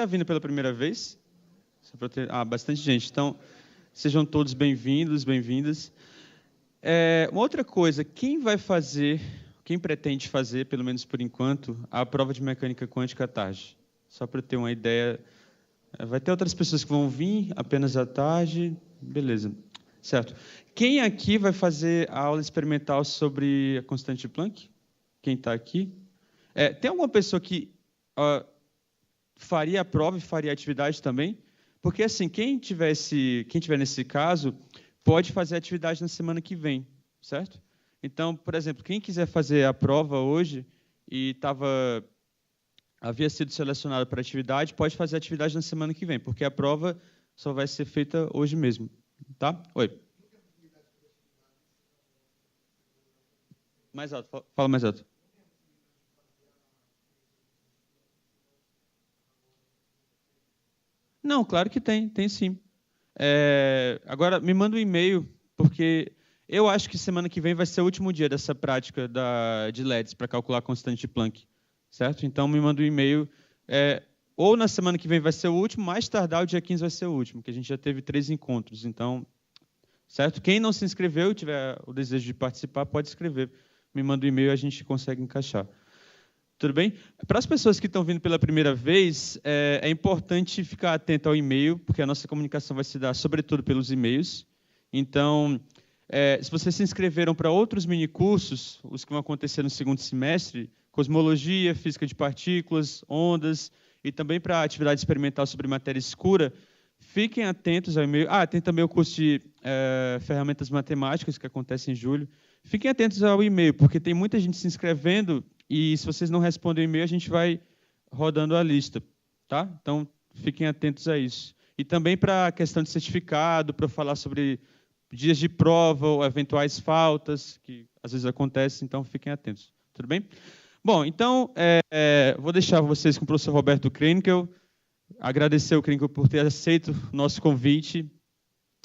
está vindo pela primeira vez? Bastante gente. Então, sejam todos bem-vindos, bem-vindas. Uma outra coisa, quem pretende fazer, pelo menos por enquanto, a prova de mecânica quântica à tarde? Só para ter uma ideia. Vai ter outras pessoas que vão vir apenas à tarde. Beleza. Certo. Quem aqui vai fazer a aula experimental sobre a constante de Planck? Quem está aqui? Tem alguma pessoa que faria a prova e faria a atividade também? Porque, assim, quem tiver nesse caso, pode fazer a atividade na semana que vem, certo? Então, por exemplo, quem quiser fazer a prova hoje e havia sido selecionado para a atividade, pode fazer a atividade na semana que vem, porque a prova só vai ser feita hoje mesmo. Tá? Oi. Mais alto, fala mais alto. Não, claro que tem sim. Agora, me manda um e-mail, porque eu acho que semana que vem vai ser o último dia dessa prática de LEDs para calcular a constante de Planck, certo? Então, me manda um e-mail. Ou na semana que vem vai ser o último, mais tardar o dia 15 vai ser o último, que a gente já teve 3 encontros. Então, certo? Quem não se inscreveu e tiver o desejo de participar, pode escrever. Me manda um e-mail e a gente consegue encaixar. Tudo bem? Para as pessoas que estão vindo pela primeira vez, é importante ficar atento ao e-mail, porque a nossa comunicação vai se dar, sobretudo, pelos e-mails. Então, se vocês se inscreveram para outros minicursos, os que vão acontecer no segundo semestre, cosmologia, física de partículas, ondas, e também para a atividade experimental sobre matéria escura, fiquem atentos ao e-mail. Tem também o curso de ferramentas matemáticas, que acontece em julho. Fiquem atentos ao e-mail, porque tem muita gente se inscrevendo, e se vocês não respondem o e-mail, a gente vai rodando a lista. Tá? Então, fiquem atentos a isso. E também para a questão de certificado, para falar sobre dias de prova ou eventuais faltas, que às vezes acontecem, então fiquem atentos. Tudo bem? Bom, então, vou deixar vocês com o professor Roberto Krenkel, agradecer ao Krenkel por ter aceito o nosso convite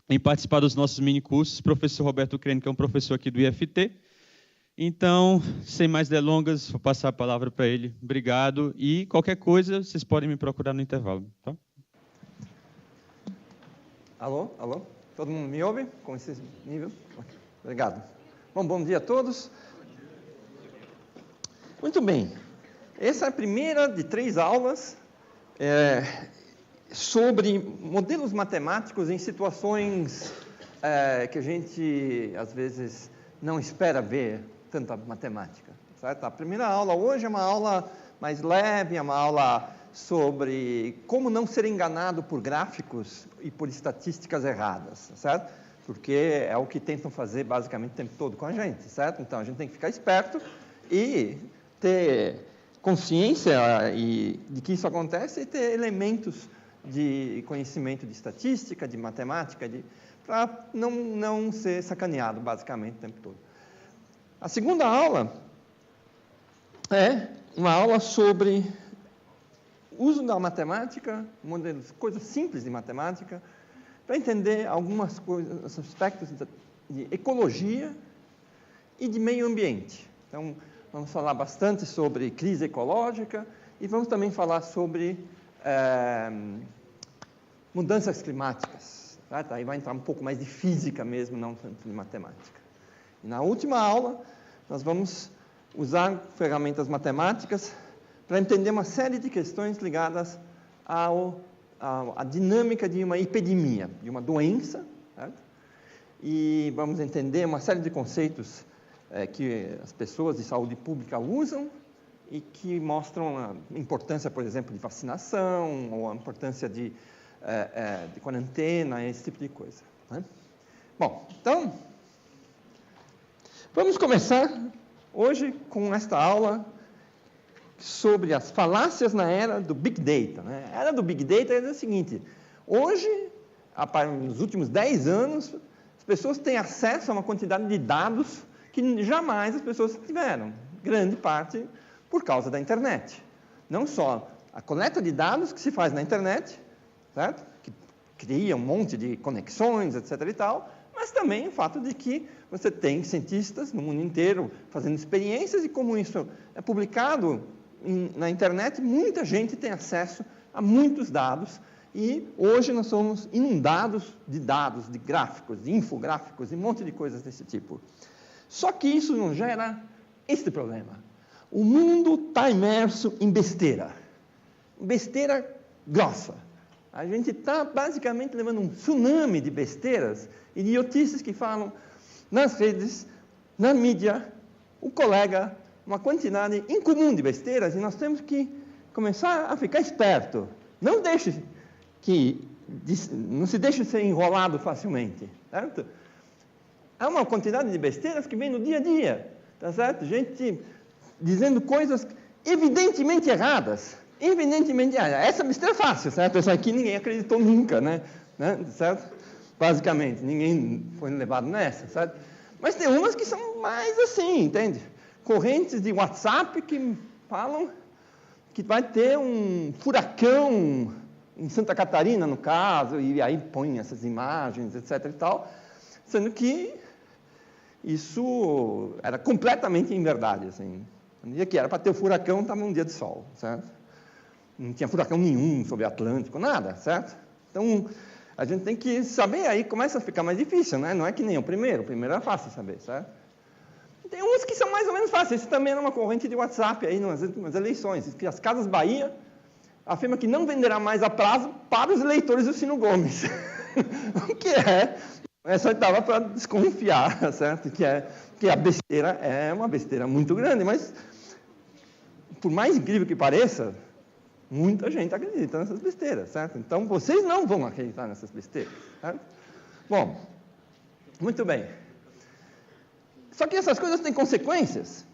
em participar dos nossos minicursos. O professor Roberto Krenkel é um professor aqui do IFT. Então, sem mais delongas, vou passar a palavra para ele. Obrigado. E qualquer coisa, vocês podem me procurar no intervalo. Tá? Alô? Todo mundo me ouve? Com esse nível? Obrigado. Bom dia a todos. Muito bem. Essa é a primeira de 3 aulas sobre modelos matemáticos em situações que a gente, às vezes, não espera ver tanta matemática. Certo? A primeira aula hoje é uma aula mais leve, é uma aula sobre como não ser enganado por gráficos e por estatísticas erradas, certo? Porque é o que tentam fazer basicamente o tempo todo com a gente, certo? Então, a gente tem que ficar esperto e ter consciência de que isso acontece e ter elementos de conhecimento de estatística, de matemática, para não ser sacaneado basicamente o tempo todo. A segunda aula é uma aula sobre uso da matemática, modelos, coisas simples de matemática, para entender algumas coisas, aspectos de ecologia e de meio ambiente. Então, vamos falar bastante sobre crise ecológica e vamos também falar sobre mudanças climáticas. Certo? Aí vai entrar um pouco mais de física mesmo, não tanto de matemática. E na última aula, nós vamos usar ferramentas matemáticas para entender uma série de questões ligadas à dinâmica de uma epidemia, de uma doença, certo? E vamos entender uma série de conceitos que as pessoas de saúde pública usam e que mostram a importância, por exemplo, de vacinação, ou a importância de quarentena, esse tipo de coisa. Né? Bom, então, vamos começar hoje com esta aula sobre as falácias na era do Big Data. Né? A era do Big Data é o seguinte: hoje, nos últimos 10 anos, as pessoas têm acesso a uma quantidade de dados que jamais as pessoas tiveram, grande parte por causa da internet. Não só a coleta de dados que se faz na internet, certo? Que cria um monte de conexões, etc. e tal, mas também o fato de que você tem cientistas no mundo inteiro fazendo experiências e como isso é publicado na internet, muita gente tem acesso há muitos dados, e hoje nós somos inundados, de gráficos, de infográficos, e um monte de coisas desse tipo. Só que isso não gera este problema. O mundo está imerso em besteira grossa. A gente está basicamente levando um tsunami de besteiras, idiotices que falam nas redes, na mídia, o colega, uma quantidade incomum de besteiras, e nós temos que começar a ficar esperto. Não se deixe ser enrolado facilmente, certo? Há uma quantidade de besteiras que vem no dia a dia, tá certo? Gente dizendo coisas evidentemente erradas. Essa besteira é fácil, certo? Essa aqui ninguém acreditou nunca, né? Certo? Basicamente, ninguém foi levado nessa, certo? Mas tem umas que são mais assim, entende? Correntes de WhatsApp que falam que vai ter um furacão em Santa Catarina, no caso, e aí põe essas imagens, etc. e tal, sendo que isso era completamente inverdade, assim. No dia que era para ter o furacão, estava um dia de sol, certo? Não tinha furacão nenhum sobre o Atlântico, nada, certo? Então, a gente tem que saber, aí começa a ficar mais difícil, né? Não é que nem o primeiro é fácil saber, certo? Tem uns que são mais ou menos fáceis, isso também era uma corrente de WhatsApp aí nas eleições, que as Casas Bahia afirma que não venderá mais a prazo para os eleitores do Ciro Gomes. O que essa estava para desconfiar, certo? Que a besteira é uma besteira muito grande, mas, por mais incrível que pareça, muita gente acredita nessas besteiras, certo? Então, vocês não vão acreditar nessas besteiras, certo? Bom, muito bem. Só que essas coisas têm consequências,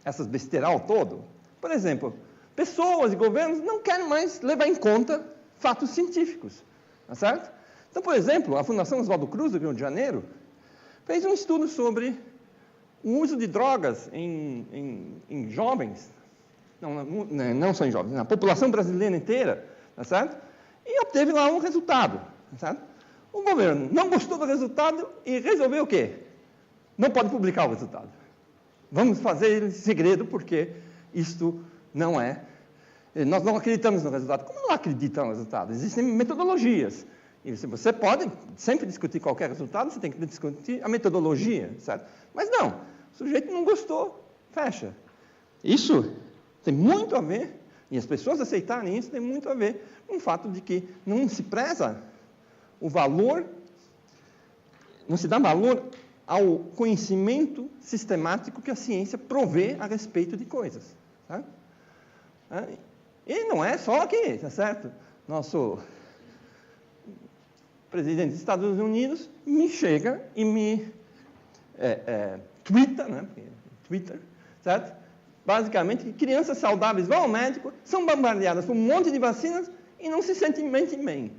essas besteiral todo. Por exemplo, pessoas e governos não querem mais levar em conta fatos científicos, tá certo? Então, por exemplo, a Fundação Oswaldo Cruz, do Rio de Janeiro, fez um estudo sobre o uso de drogas em jovens, não só em jovens, na população brasileira inteira, tá certo? E obteve lá um resultado, tá certo? O governo não gostou do resultado e resolveu o quê? Não pode publicar o resultado. Vamos fazer em segredo, porque isto não é... Nós não acreditamos no resultado. Como não acredita no resultado? Existem metodologias. E você pode sempre discutir qualquer resultado, você tem que discutir a metodologia, certo? Mas não, o sujeito não gostou, fecha. Isso tem muito a ver, e as pessoas aceitarem isso, tem muito a ver com o fato de que não se preza o valor, não se dá valor ao conhecimento sistemático que a ciência provê a respeito de coisas. Tá? E não é só aqui, tá certo? Nosso presidente dos Estados Unidos me chega e me Twitter, certo? Basicamente, crianças saudáveis vão ao médico, são bombardeadas por um monte de vacinas e não se sentem bem.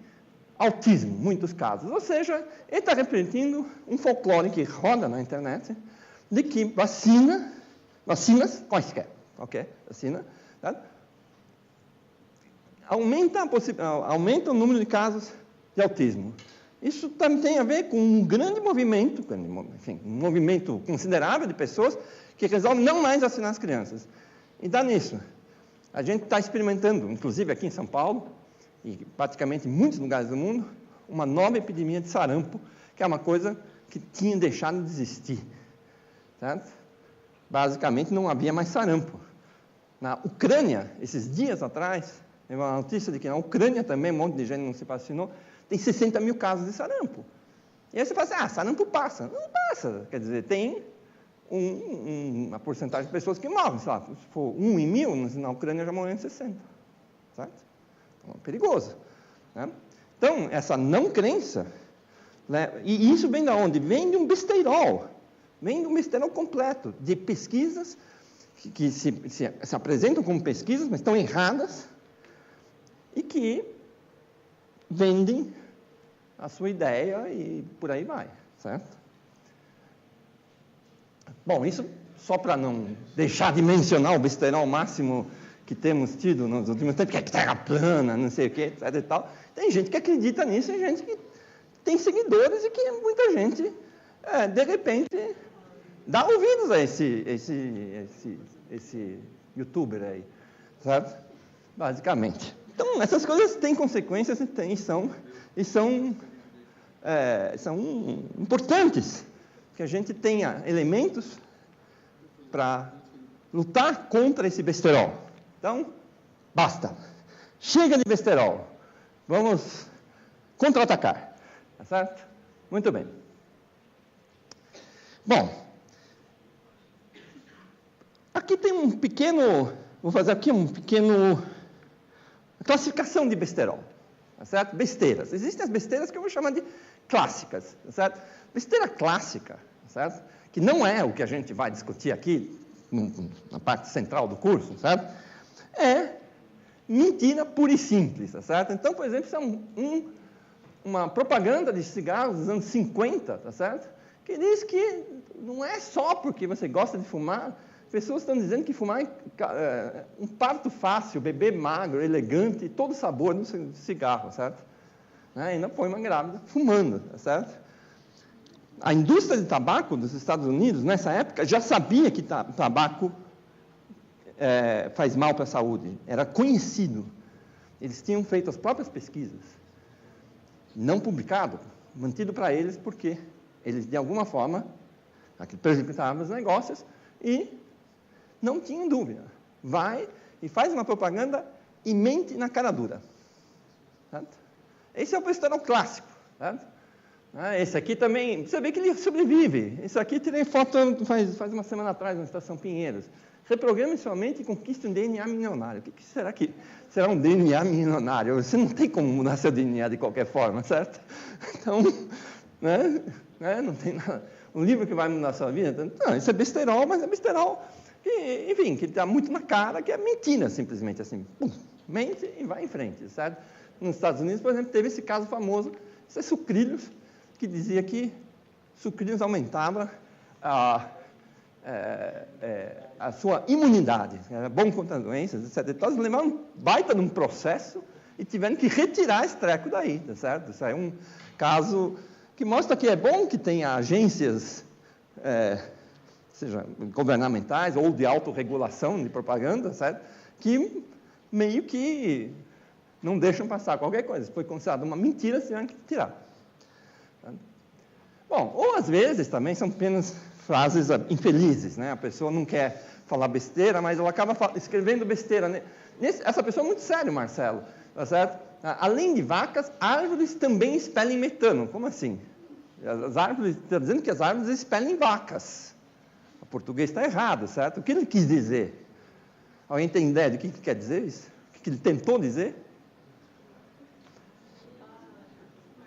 Autismo, muitos casos. Ou seja, ele está repetindo um folclore que roda na internet de que vacinas, qualquer vacina, tá? aumenta o número de casos de autismo. Isso também tem a ver com um grande movimento, enfim, um movimento considerável de pessoas que resolvem não mais vacinar as crianças. E dá nisso. A gente está experimentando, inclusive aqui em São Paulo, e praticamente em muitos lugares do mundo, uma nova epidemia de sarampo, que é uma coisa que tinha deixado de existir. Certo? Basicamente, não havia mais sarampo. Na Ucrânia, esses dias atrás, teve uma notícia de que na Ucrânia também, um monte de gente não se vacinou, tem 60 mil casos de sarampo. E aí você fala assim, sarampo passa. Não passa. Quer dizer, tem uma porcentagem de pessoas que morrem. Sei lá, se for 1 em 1000, na Ucrânia já morreram 60. Certo? Então, é perigoso. Né? Então, essa não crença, né, e isso vem de onde? Vem de um besteirol. Vem de um besteirol completo, de pesquisas que se apresentam como pesquisas, mas estão erradas, e que vendem a sua ideia e por aí vai, certo? Bom, isso só para não deixar de mencionar o besteirol máximo que temos tido nos últimos tempos, que é terra plana, não sei o quê, etc e tal. Tem gente que acredita nisso e gente que tem seguidores e que muita gente, de repente, dá ouvidos a esse youtuber aí, certo? Basicamente. Então, essas coisas têm consequências e são importantes que a gente tenha elementos para lutar contra esse besterol. Então, basta. Chega de besterol. Vamos contra-atacar. Tá certo? Muito bem. Bom, aqui tem vou fazer aqui classificação de besterol. Tá certo? Besteiras. Existem as besteiras que eu vou chamar de clássicas. Tá certo? Besteira clássica, tá certo? Que não é o que a gente vai discutir aqui, na parte central do curso, certo? É mentira pura e simples, tá certo? Então, por exemplo, isso é uma propaganda de cigarros dos anos 50, tá certo? Que diz que não é só porque você gosta de fumar, pessoas estão dizendo que fumar é um parto fácil, bebê magro, elegante, todo sabor no cigarro, certo? Ainda põe uma grávida fumando, tá certo? A indústria de tabaco dos Estados Unidos, nessa época, já sabia que tabaco faz mal para a saúde. Era conhecido. Eles tinham feito as próprias pesquisas. Não publicado, mantido para eles, porque eles, de alguma forma, prejudiciavam os negócios e não tinham dúvida. Vai e faz uma propaganda e mente na cara dura. Certo? Esse é o besterol clássico. Certo? Esse aqui também, você vê que ele sobrevive. Esse aqui tirei foto faz uma semana atrás na Estação Pinheiros. Reprograme sua mente e conquiste um DNA milionário. O que será que será um DNA milionário? Você não tem como mudar seu DNA de qualquer forma, certo? Então, não tem nada. Um livro que vai mudar a sua vida? Não, isso é besterol, mas é besterol que, enfim, que está muito na cara, que é mentira, simplesmente assim. Pum, mente e vai em frente, certo? Nos Estados Unidos, por exemplo, teve esse caso famoso, isso é sucrilhos, que dizia que sucrilhos aumentava a sua imunidade, era bom contra doenças, etc. Então, eles levaram um baita de um processo e tiveram que retirar esse treco daí, tá certo? Isso é um caso que mostra que é bom que tenha agências, seja governamentais ou de autorregulação de propaganda, certo? Que meio que não deixam passar qualquer coisa. Se foi considerado uma mentira, tiveram que tirar. Bom, ou às vezes também são apenas frases infelizes, né? A pessoa não quer falar besteira, mas ela acaba escrevendo besteira. Né? Essa pessoa é muito séria, Marcelo, tá certo? Além de vacas, árvores também expelem metano. Como assim? As árvores, está dizendo que as árvores expelem vacas. O português está errado, certo? O que ele quis dizer? Alguém tem ideia do que quer dizer isso? O que ele tentou dizer?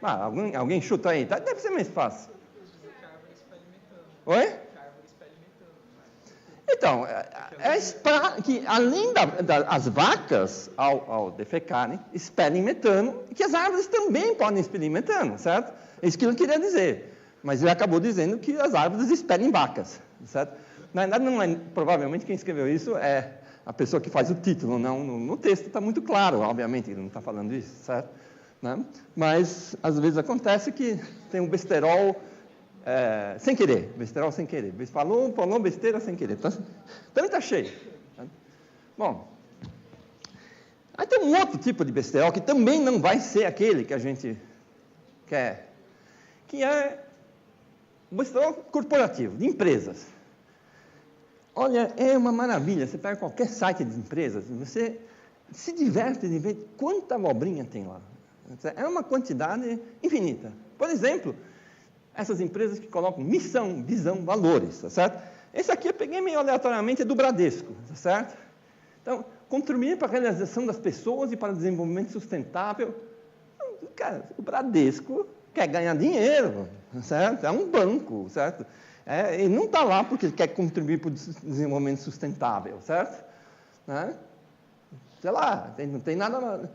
Alguém chuta aí, tá? Deve ser mais fácil. Oi? Então, que além das vacas, ao defecarem, expelem metano, e que as árvores também podem expelir metano, certo? É isso que ele queria dizer. Mas ele acabou dizendo que as árvores expelem vacas, certo? Na verdade, provavelmente quem escreveu isso é a pessoa que faz o título, não, no texto está muito claro, obviamente, ele não está falando isso, certo? Né? Mas, às vezes, acontece que tem um besterol sem querer, besterol sem querer. Falou besteira sem querer. Também está cheio. Né? Bom, aí tem um outro tipo de besterol que também não vai ser aquele que a gente quer, que é o besterol corporativo, de empresas. Olha, é uma maravilha. Você pega qualquer site de empresas, você se diverte de ver quanta abobrinha tem lá. É uma quantidade infinita. Por exemplo, essas empresas que colocam missão, visão, valores, tá certo? Esse aqui eu peguei meio aleatoriamente, é do Bradesco, tá certo? Então, contribuir para a realização das pessoas e para o desenvolvimento sustentável. Cara, o Bradesco quer ganhar dinheiro, tá certo? É um banco, certo? Ele não está lá porque ele quer contribuir para o desenvolvimento sustentável, certo? Né? Sei lá, não tem nada...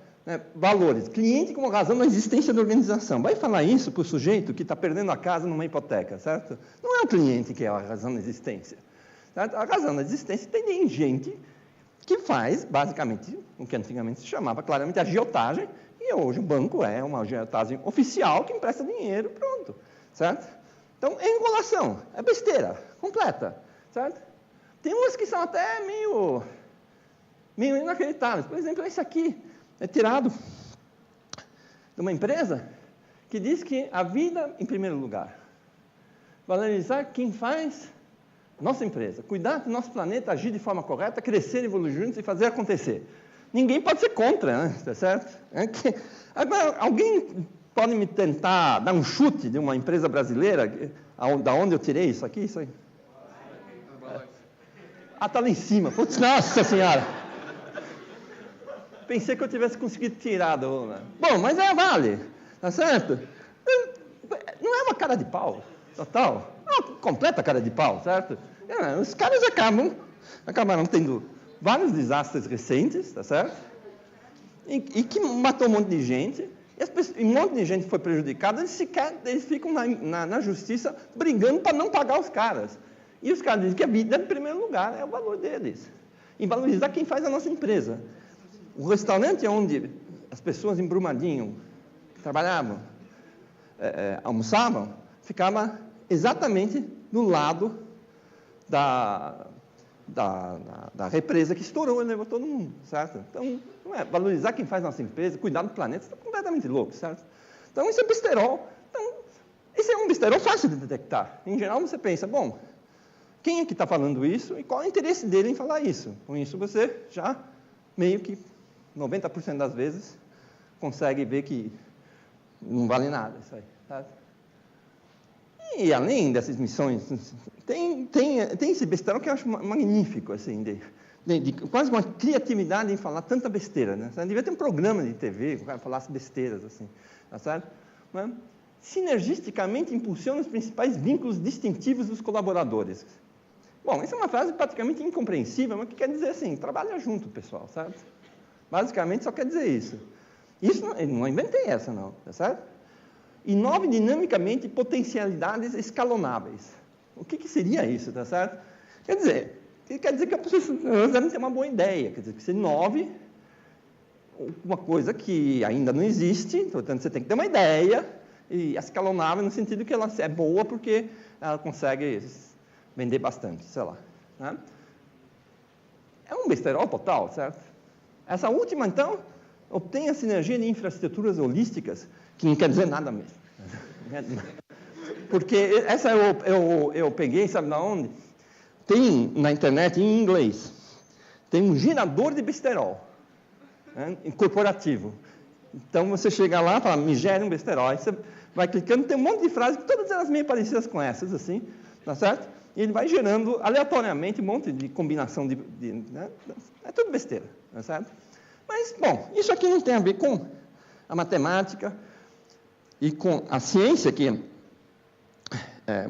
valores, cliente como razão da existência da organização. Vai falar isso para o sujeito que está perdendo a casa numa hipoteca, certo? Não é o cliente que é a razão da existência. Certo? A razão da existência tem gente que faz, basicamente, o que antigamente se chamava claramente agiotagem, e hoje o banco é uma agiotagem oficial que empresta dinheiro, pronto. Certo? Então, é enrolação, é besteira, completa. Certo? Tem umas que são até meio inacreditáveis. Por exemplo, esse aqui. é tirado de uma empresa que diz que a vida em primeiro lugar. Valorizar quem faz nossa empresa, cuidar do nosso planeta, agir de forma correta, crescer, evoluir juntos e fazer acontecer. Ninguém pode ser contra, né? Tá certo? Agora, alguém pode me tentar dar um chute de uma empresa brasileira, da onde eu tirei isso aqui? Isso aí? Ah, está lá em cima. Putz, nossa senhora! Pensei que eu tivesse conseguido tirar do... Bom, mas vale, tá certo? Não é uma cara de pau, total. É uma completa cara de pau, certo? Os caras acabaram tendo vários desastres recentes, tá certo? E que matou um monte de gente. E um monte de gente foi prejudicada. Eles ficam na justiça brigando para não pagar os caras. E os caras dizem que a vida, em primeiro lugar, é o valor deles. E valorizar quem faz a nossa empresa. O restaurante onde as pessoas em Brumadinho trabalhavam, almoçavam, ficava exatamente do lado da represa que estourou e levou todo mundo, certo? Então, não é valorizar quem faz nossa empresa, cuidar do planeta, você está completamente louco, certo? Então, isso é besterol. Então, esse é um besterol fácil de detectar. Em geral, você pensa, bom, quem é que está falando isso e qual é o interesse dele em falar isso? Com isso, você já meio que 90% das vezes consegue ver que não vale nada isso aí, certo? E além dessas missões, tem esse besterol que eu acho magnífico, assim, de quase uma criatividade em falar tanta besteira, né? Devia ter um programa de TV que o cara falasse besteiras, assim, tá certo? Mas, sinergisticamente impulsiona os principais vínculos distintivos dos colaboradores. Bom, essa é uma frase praticamente incompreensível, mas que quer dizer assim, trabalha junto, pessoal, certo? Basicamente só quer dizer isso. Isso não inventei essa, não, tá certo? Inove dinamicamente potencialidades escalonáveis. O que seria isso, tá certo? Quer dizer que a pessoa deve ter uma boa ideia, quer dizer, que você inove uma coisa que ainda não existe, portanto, você tem que ter uma ideia, e escalonável no sentido que ela é boa porque ela consegue vender bastante, sei lá. Né? É um besterol total, certo? Essa última, então, obtém a sinergia de infraestruturas holísticas, que não quer dizer nada mesmo. Porque essa eu peguei, sabe de onde? Tem na internet, em inglês, tem um gerador de besterol, né, corporativo. Então, você chega lá e fala, me gere um besterol. Aí você vai clicando, tem um monte de frases, todas elas meio parecidas com essas, assim, tá certo? E ele vai gerando aleatoriamente um monte de combinação né? É tudo besteira, tá certo? Mas, bom, isso aqui não tem a ver com a matemática e com a ciência que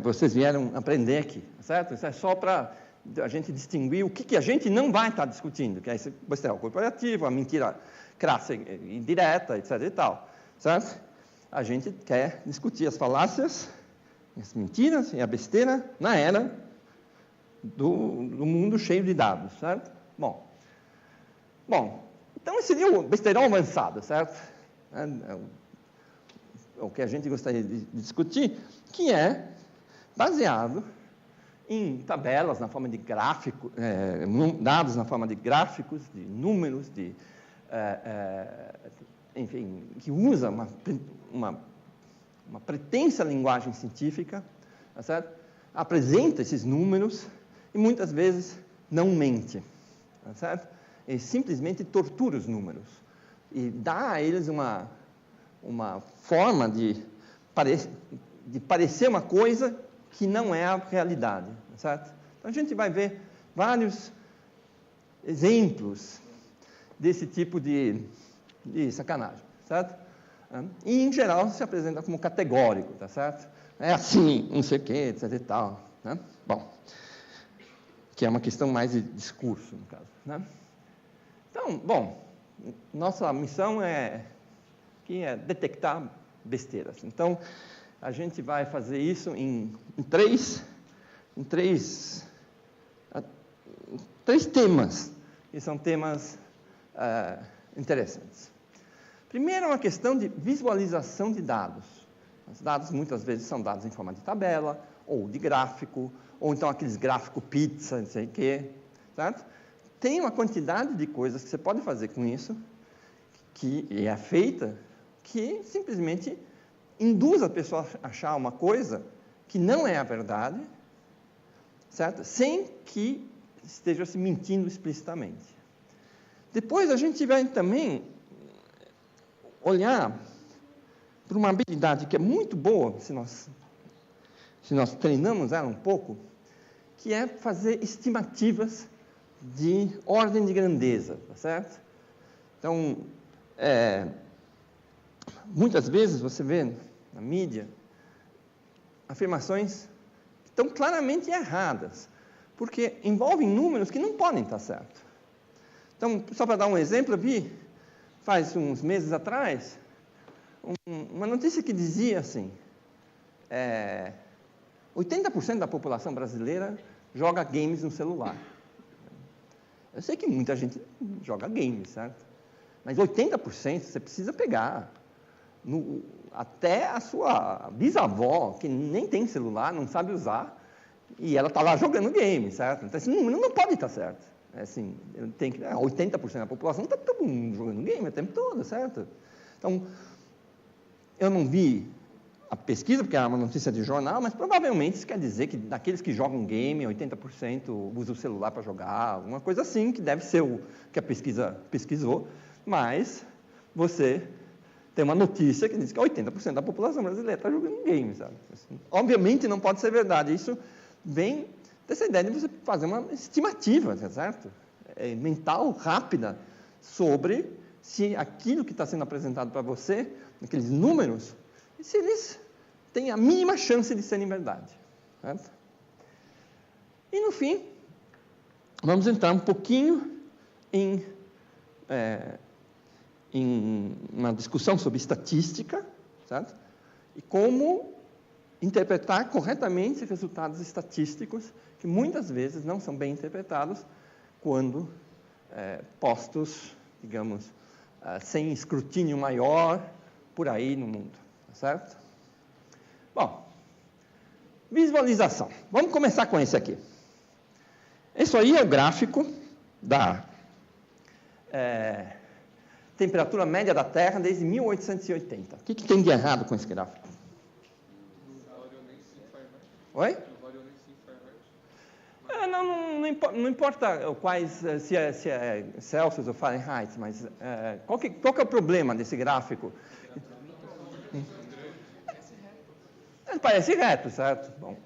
vocês vieram aprender aqui, tá certo? Isso é só para a gente distinguir o que a gente não vai estar discutindo, que é esse besterol corporativo, a mentira crassa e direta, etc. e tal, certo? A gente quer discutir as falácias, as mentiras e a besteira na era do mundo cheio de dados, certo? Bom, então esse seria o besterol avançado, certo? O que a gente gostaria de discutir, que é baseado em tabelas na forma de gráficos, dados na forma de gráficos, de números, enfim, que usa uma pretensa linguagem científica, tá certo? Apresenta esses números e muitas vezes não mente, tá certo? Ele simplesmente tortura os números e dá a eles uma forma de parecer uma coisa que não é a realidade, tá certo? Então a gente vai ver vários exemplos desse tipo de sacanagem, certo? E, em geral, se apresenta como categórico, tá certo? É assim, não sei o quê, etc e tal, né? Bom, que é uma questão mais de discurso, no caso, né? Então, bom, nossa missão é detectar besteiras. Então, a gente vai fazer isso em três temas, que são temas interessantes. Primeiro, é uma questão de visualização de dados. Os dados, muitas vezes, são dados em forma de tabela, ou de gráfico, ou então aqueles gráficos pizza, não sei o quê, certo? Tem uma quantidade de coisas que você pode fazer com isso, que é feita, que simplesmente induz a pessoa a achar uma coisa que não é a verdade, certo? Sem que esteja se mentindo explicitamente. Depois a gente vai também olhar para uma habilidade que é muito boa, se nós treinamos ela um pouco, que é fazer estimativas de ordem de grandeza, tá certo? Então, muitas vezes você vê na mídia afirmações que estão claramente erradas, porque envolvem números que não podem estar certos. Então, só para dar um exemplo, eu vi, faz uns meses atrás, uma notícia que dizia assim, 80% da população brasileira joga games no celular. Eu sei que muita gente joga games, certo? Mas 80% você precisa pegar. Até a sua bisavó, que nem tem celular, não sabe usar, e ela está lá jogando game, certo? Então, esse número não pode estar certo. Assim, 80% da população está todo mundo jogando game o tempo todo, certo? Então, eu não vi a pesquisa, porque era uma notícia de jornal, mas provavelmente isso quer dizer que daqueles que jogam game, 80% usam o celular para jogar, alguma coisa assim, que deve ser o que a pesquisa pesquisou, mas você tem uma notícia que diz que 80% da população brasileira está jogando game, sabe? Assim, obviamente não pode ser verdade, isso vem dessa ideia de você fazer uma estimativa, certo? Mental, rápida, sobre se aquilo que está sendo apresentado para você, aqueles números, se eles têm a mínima chance de serem verdade. Certo? E, no fim, vamos entrar um pouquinho em uma discussão sobre estatística, certo? E como interpretar corretamente resultados estatísticos que muitas vezes não são bem interpretados quando postos, digamos, sem escrutínio maior por aí no mundo. Certo? Bom, visualização. Vamos começar com esse aqui. Isso aí é o gráfico da temperatura média da Terra desde 1880. O que tem de errado com esse gráfico? Oi? Não importa quais, se é Celsius ou Fahrenheit, mas qual que é o problema desse gráfico? Parece reto, certo? Bom,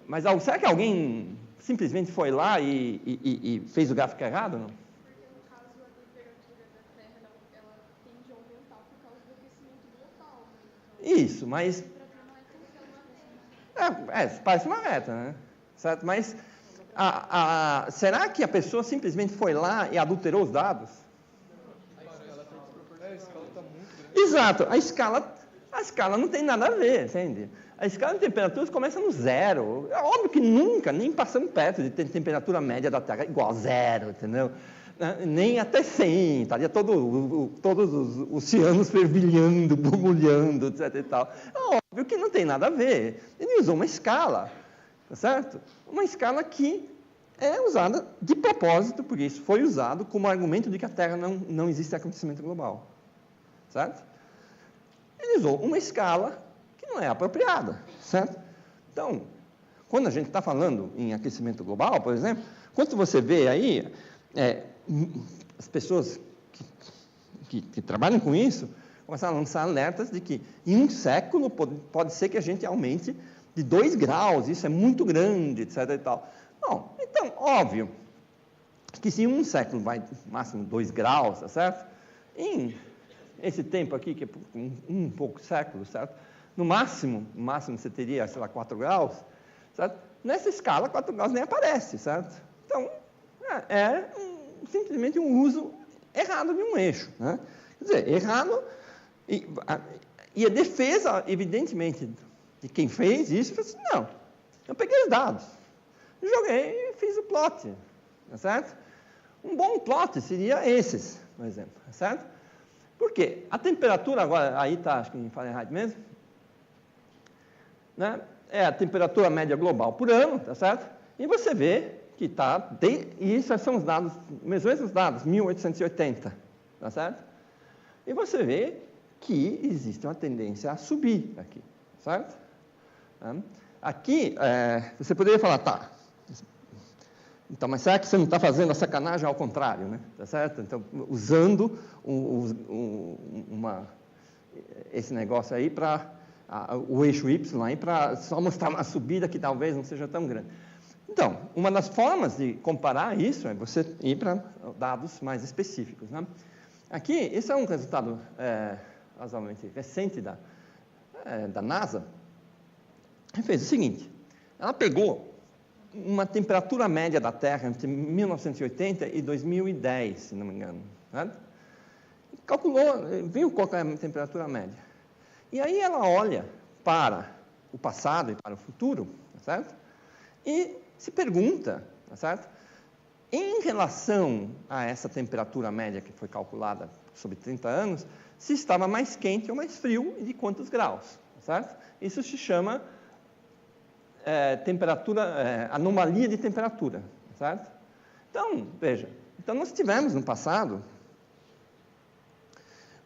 mas será que alguém simplesmente foi lá e fez o gráfico errado? Não? Porque, no caso, a temperatura da Terra ela tende a aumentar por causa do aquecimento global. Né? Então, isso, mas... a temperatura não é tão parece uma reta, né? Certo? Mas será que a pessoa simplesmente foi lá e adulterou os dados? A escala está muito grande. Exato, a escala não tem nada a ver, entende? A escala de temperaturas começa no zero. É óbvio que nunca, nem passamos perto de ter temperatura média da Terra igual a zero, entendeu? Nem até 100, estaria todos os oceanos fervilhando, borbulhando, etc. E tal. É óbvio que não tem nada a ver. Ele usou uma escala, tá certo? Uma escala que é usada de propósito, porque isso foi usado como argumento de que a Terra não existe aquecimento global, certo? Ele usou uma escala que não é apropriada, certo? Então, quando a gente está falando em aquecimento global, por exemplo, quando você vê aí, as pessoas que trabalham com isso começaram a lançar alertas de que em um século pode ser que a gente aumente de 2 graus, isso é muito grande, etc. e tal. Bom, então, óbvio que se em um século vai máximo 2 graus, tá certo? Em esse tempo aqui, que é um pouco século, certo? No máximo você teria, sei lá, 4 graus, certo? Nessa escala, 4 graus nem aparece, certo? Então, simplesmente um uso errado de um eixo, né? Quer dizer, errado, e a defesa, evidentemente, de quem fez isso, falou assim, não, eu peguei os dados, joguei e fiz o plot, tá certo? Um bom plot seria esses, por exemplo, tá certo? Por quê? A temperatura agora, aí está, acho que em Fahrenheit mesmo, né? É a temperatura média global por ano, tá certo? E você vê que está, e esses são os dados, os mesmos dados, 1880, tá certo? E você vê que existe uma tendência a subir aqui, certo? Aqui, você poderia falar, tá, então, mas será que você não está fazendo a sacanagem ao contrário, né? Tá certo? Então, usando esse negócio aí para o eixo Y aí para só mostrar uma subida que talvez não seja tão grande. Então, uma das formas de comparar isso é você ir para dados mais específicos, né? Aqui, esse é um resultado razoavelmente recente da NASA. Ela fez o seguinte, ela pegou uma temperatura média da Terra entre 1980 e 2010, se não me engano, né? Calculou, viu qual é a temperatura média. E aí ela olha para o passado e para o futuro, tá certo? E se pergunta, tá certo? Em relação a essa temperatura média que foi calculada sobre 30 anos, se estava mais quente ou mais frio e de quantos graus, tá certo? Isso se chama anomalia de temperatura, certo? Então, veja, nós tivemos no passado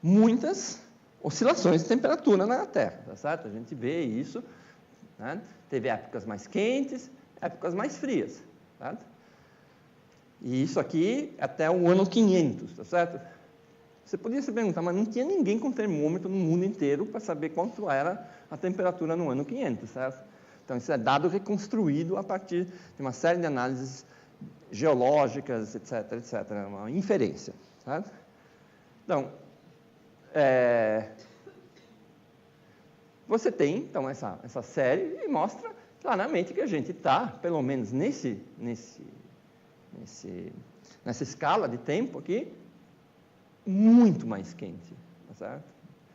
muitas oscilações de temperatura na Terra, tá certo? A gente vê isso, né? Teve épocas mais quentes, épocas mais frias, certo? E isso aqui até o ano 500, tá certo? Você podia se perguntar, mas não tinha ninguém com termômetro no mundo inteiro para saber quanto era a temperatura no ano 500, certo? Então, isso é dado reconstruído a partir de uma série de análises geológicas, etc., etc., uma inferência, certo? Então, você tem, então, essa série e mostra claramente que a gente está, pelo menos nessa escala de tempo aqui, muito mais quente, tá certo?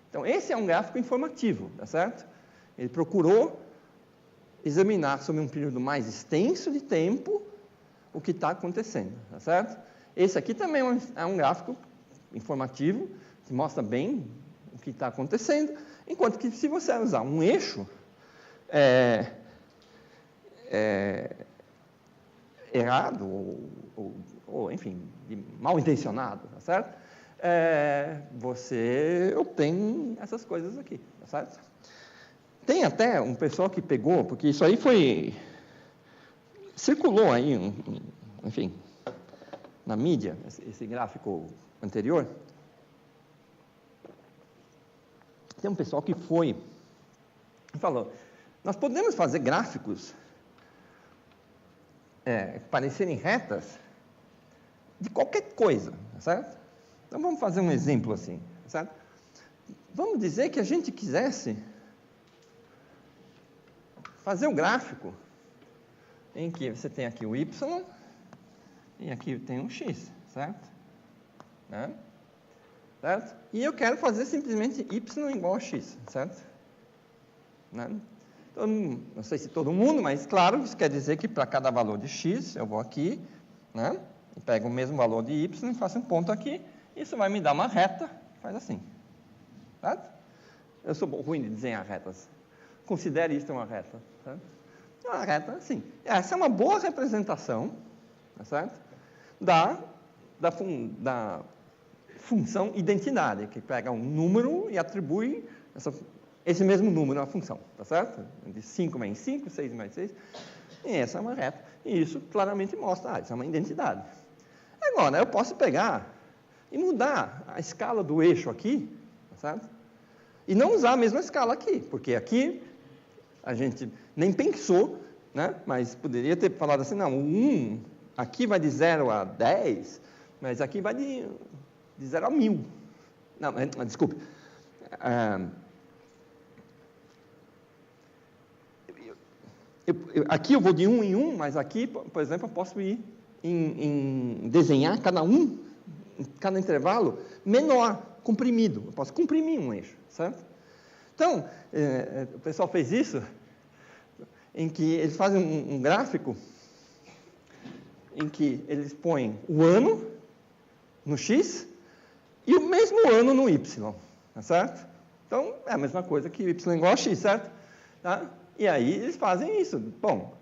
Então, esse é um gráfico informativo, tá certo? Ele procurou examinar sobre um período mais extenso de tempo o que está acontecendo, tá certo? Esse aqui também é um gráfico informativo, que mostra bem o que está acontecendo, enquanto que se você usar um eixo errado, ou enfim, mal intencionado, tá certo? Você obtém essas coisas aqui, tá certo? Tem até um pessoal que pegou, porque isso aí circulou aí, enfim, na mídia, esse gráfico anterior. Tem um pessoal que foi e falou, nós podemos fazer gráficos parecerem retas de qualquer coisa, tá certo? Então, vamos fazer um exemplo assim, tá certo? Vamos dizer que a gente quisesse fazer um gráfico em que você tem aqui o Y e aqui tem um X, certo? Né? Certo? E eu quero fazer simplesmente Y igual a X, certo? Né? Então, não sei se todo mundo, mas claro, isso quer dizer que para cada valor de X, eu vou aqui, né? E pego o mesmo valor de Y e faço um ponto aqui, isso vai me dar uma reta, faz assim, certo? Eu sou ruim de desenhar retas. Considere isso uma reta, certo? Uma reta, assim. Essa é uma boa representação, tá certo? Da função identidade, que pega um número e atribui esse mesmo número à função, tá certo? De 5 mais 5, 6 mais 6. E essa é uma reta. E isso claramente mostra, isso é uma identidade. Agora, eu posso pegar e mudar a escala do eixo aqui, tá certo? E não usar a mesma escala aqui, porque aqui a gente nem pensou, né? Mas poderia ter falado assim, não, o 1 aqui vai de 0 a 10, mas aqui vai de 0 a 1000. Não, desculpe. Aqui eu vou de 1 em 1, mas aqui, por exemplo, eu posso ir em desenhar cada intervalo menor, comprimido. Eu posso comprimir um eixo, certo? Então, o pessoal fez isso, em que eles fazem um gráfico em que eles põem o ano no X e o mesmo ano no Y, tá certo? Então, é a mesma coisa que Y igual a X, certo? Tá? E aí, eles fazem isso. Bom,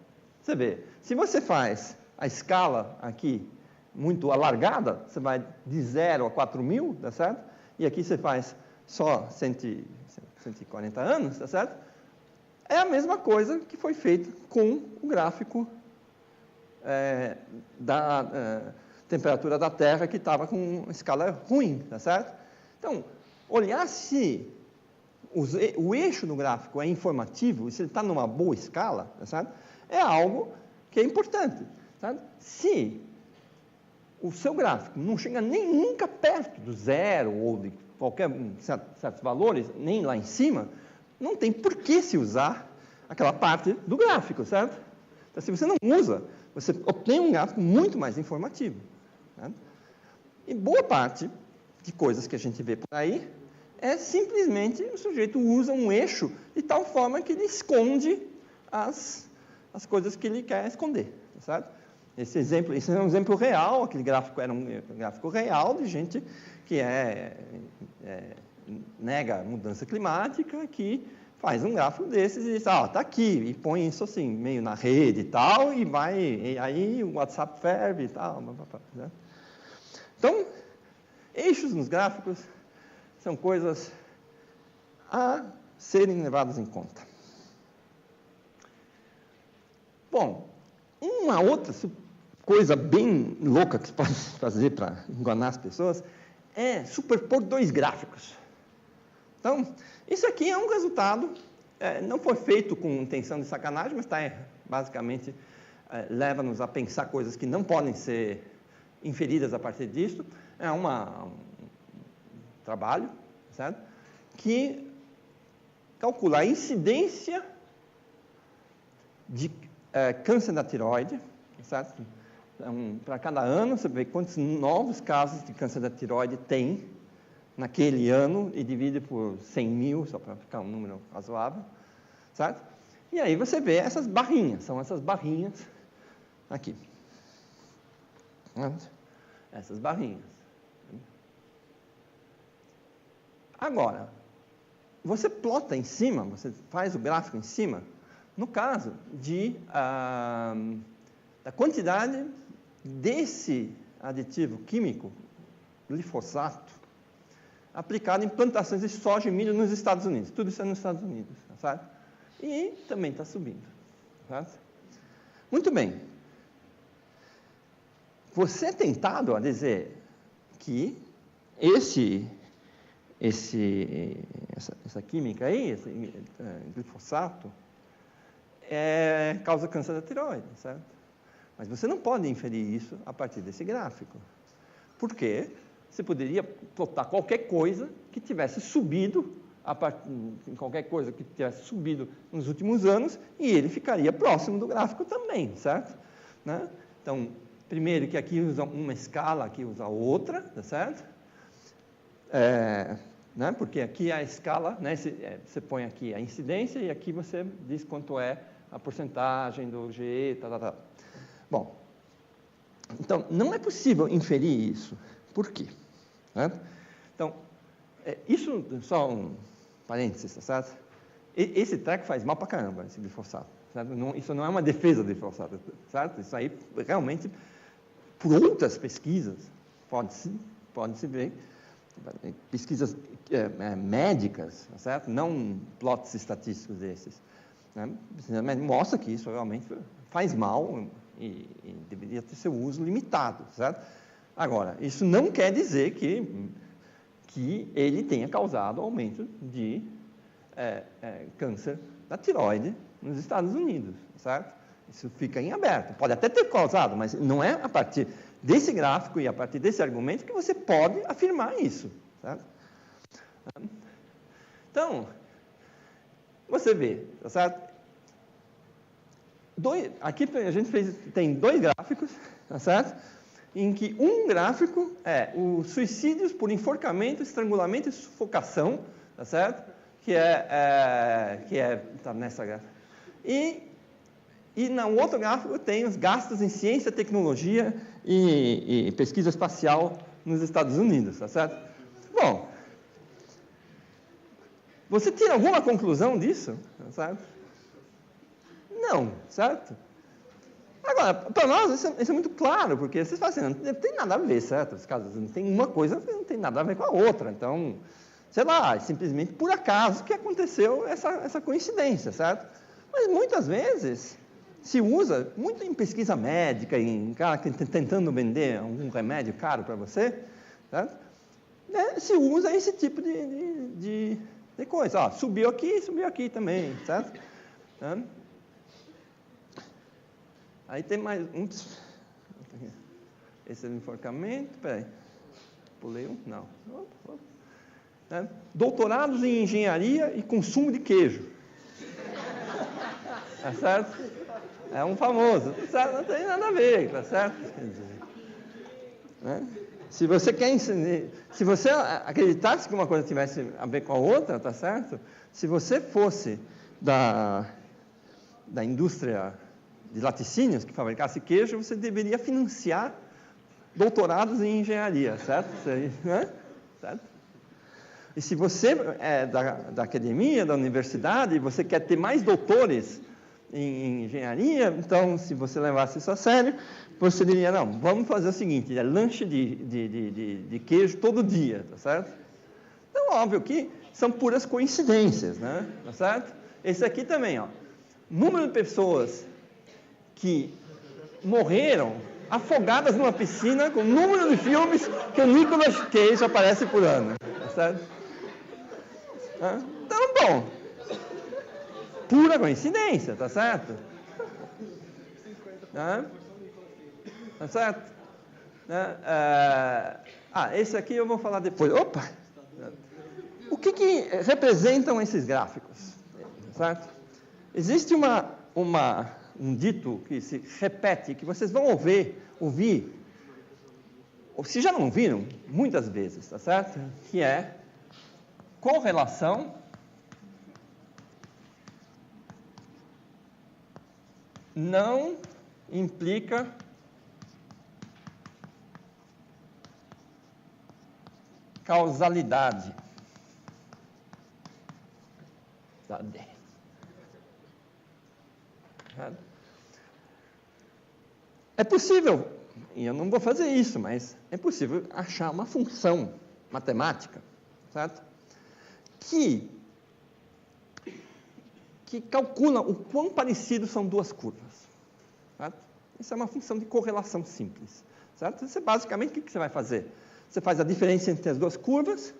você vê, se você faz a escala aqui muito alargada, você vai de 0 a 4.000, tá certo? e aqui você faz só 140 anos, tá certo? É a mesma coisa que foi feito com o gráfico da temperatura da Terra, que estava com uma escala ruim, tá certo? Então, olhar se o eixo no gráfico é informativo, se ele está numa boa escala, tá certo? É algo que é importante. Tá? Se o seu gráfico não chega nem nunca perto do zero ou de qualquer certos valores, nem lá em cima, não tem por que se usar aquela parte do gráfico, certo? Então, se você não usa, você obtém um gráfico muito mais informativo. Tá? E boa parte de coisas que a gente vê por aí é simplesmente o sujeito usa um eixo de tal forma que ele esconde as coisas que ele quer esconder, tá certo? Esse é um exemplo real, aquele gráfico era um gráfico real de gente que nega a mudança climática, que faz um gráfico desses e diz, está aqui, e põe isso assim, meio na rede e tal, e aí o WhatsApp ferve e tal. Né? Então, eixos nos gráficos são coisas a serem levadas em conta. Bom, uma outra coisa bem louca que se pode fazer para enganar as pessoas é superpor dois gráficos. Então, isso aqui é um resultado, não foi feito com intenção de sacanagem, mas basicamente leva-nos a pensar coisas que não podem ser inferidas a partir disso. É um trabalho, certo? Que calcula a incidência de câncer da tireoide, certo? Então, para cada ano, você vê quantos novos casos de câncer da tireoide tem naquele ano e divide por 100 mil, só para ficar um número razoável, certo? E aí você vê essas barrinhas, são essas barrinhas aqui. Essas barrinhas. Agora, você plota em cima, você faz o gráfico em cima, no caso da quantidade desse aditivo químico, glifosato, aplicado em plantações de soja e milho nos Estados Unidos. Tudo isso é nos Estados Unidos, certo? E também está subindo, certo? Muito bem. Você é tentado a dizer que essa química aí, esse glifosato, causa câncer da tireoide, certo? Mas você não pode inferir isso a partir desse gráfico. Por quê? Você poderia plotar qualquer coisa que tivesse subido, qualquer coisa que tivesse subido nos últimos anos, e ele ficaria próximo do gráfico também, certo? Né? Então, primeiro que aqui usa uma escala, aqui usa outra, tá certo? Né? Porque aqui a escala, né? Você põe aqui a incidência e aqui você diz quanto é a porcentagem do G, tal. Bom, então, não é possível inferir isso. Por quê? Né? Então, isso, só um parênteses, tá certo? Esse treco faz mal pra caramba, esse glifosato. Certo? Isso não é uma defesa do glifosato, certo? Isso aí, realmente, por outras pesquisas, pode-se ver, pesquisas médicas, tá certo? Não plots estatísticos desses. Né? Mas mostra que isso realmente faz mal e deveria ter seu uso limitado, certo? Agora, isso não quer dizer que ele tenha causado aumento de câncer da tireoide nos Estados Unidos, certo? Isso fica em aberto. Pode até ter causado, mas não é a partir desse gráfico e a partir desse argumento que você pode afirmar isso, certo? Então, você vê, tá certo? Aqui a gente tem dois gráficos, tá certo? Em que um gráfico é os suicídios por enforcamento, estrangulamento e sufocação, tá certo? Que está nessa gráfica. E no outro gráfico tem os gastos em ciência, tecnologia e pesquisa espacial nos Estados Unidos, tá certo? Bom, você tira alguma conclusão disso, tá certo? Não, certo? Agora, Agora, para nós, isso é muito claro, porque vocês falam assim, não tem nada a ver, certo? Os casos, não tem uma coisa que não tem nada a ver com a outra. Então, sei lá, é simplesmente por acaso que aconteceu essa coincidência, certo? Mas muitas vezes se usa, muito em pesquisa médica, em cara tentando vender algum remédio caro para você, certo? Se usa esse tipo de coisa. Ó, subiu aqui também, certo? Aí tem mais um. Esse é o enforcamento. Peraí. Pulei um? Não. Doutorados em engenharia e consumo de queijo. Tá certo? É um famoso. Não tem nada a ver, tá certo? Se você quer ensinar, se você acreditasse que uma coisa tivesse a ver com a outra, tá certo? Se você fosse da indústria de laticínios que fabricasse queijo, você deveria financiar doutorados em engenharia, certo? Certo? E se você é da academia, da universidade, e você quer ter mais doutores em engenharia, então, se você levasse isso a sério, você diria, não, vamos fazer o seguinte, lanche de queijo todo dia, tá certo? Então, óbvio que são puras coincidências, né? Tá certo? Esse aqui também, ó, número de pessoas que morreram afogadas numa piscina com o número de filmes que o Nicolas Cage aparece por ano, tá certo? Então, bom, pura coincidência, tá certo? Tá certo? Esse aqui eu vou falar depois. Opa! O que representam esses gráficos? Certo? Existe um dito que se repete, que vocês vão ouvir, ou se já não ouviram, muitas vezes, tá certo? Que é correlação não implica causalidade. É possível, e eu não vou fazer isso, mas é possível achar uma função matemática, certo? Que calcula o quão parecidos são duas curvas, certo? Isso é uma função de correlação simples, certo? Você, basicamente, o que você vai fazer? Você faz a diferença entre as duas curvas,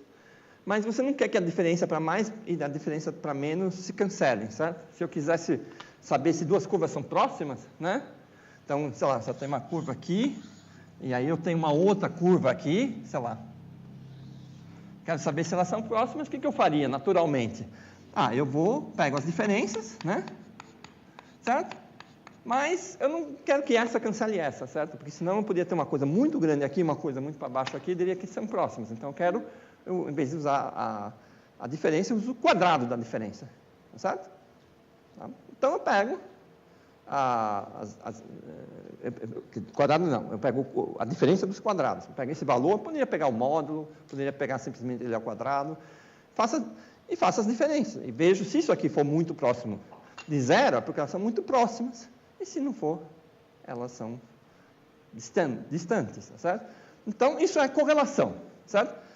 mas você não quer que a diferença para mais e a diferença para menos se cancelem, certo? Se eu quisesse saber se duas curvas são próximas, né? Então, sei lá, se eu tenho uma curva aqui, e aí eu tenho uma outra curva aqui, sei lá. Quero saber se elas são próximas, o que eu faria naturalmente? Pego as diferenças, né? Certo? Mas eu não quero que essa cancele essa, certo? Porque senão eu poderia ter uma coisa muito grande aqui, uma coisa muito para baixo aqui, e diria que são próximas. Então em vez de usar a diferença, eu uso o quadrado da diferença, certo? Então eu pego quadrado não, eu pego a diferença dos quadrados. Eu pego esse valor, poderia pegar o módulo, poderia pegar simplesmente ele ao quadrado, faço as diferenças, e vejo se isso aqui for muito próximo de zero, é porque elas são muito próximas, e se não for, elas são distantes, certo? Então, isso é correlação, certo?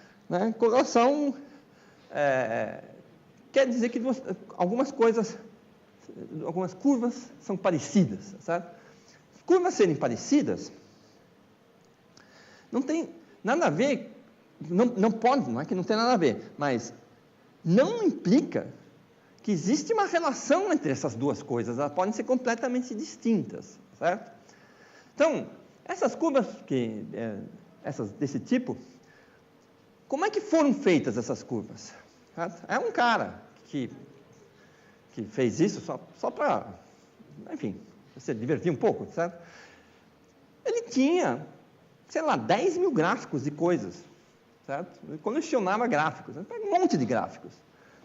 Correlação quer dizer que algumas curvas são parecidas, certo? Curvas serem parecidas não tem nada a ver, não é que não tem nada a ver, mas não implica que existe uma relação entre essas duas coisas, elas podem ser completamente distintas, certo? Então, essas curvas desse tipo, como é que foram feitas essas curvas? Certo? É um cara que fez isso só para, enfim, se divertir um pouco, certo? Ele tinha, sei lá, 10 mil gráficos de coisas, certo? Ele colecionava gráficos, um monte de gráficos,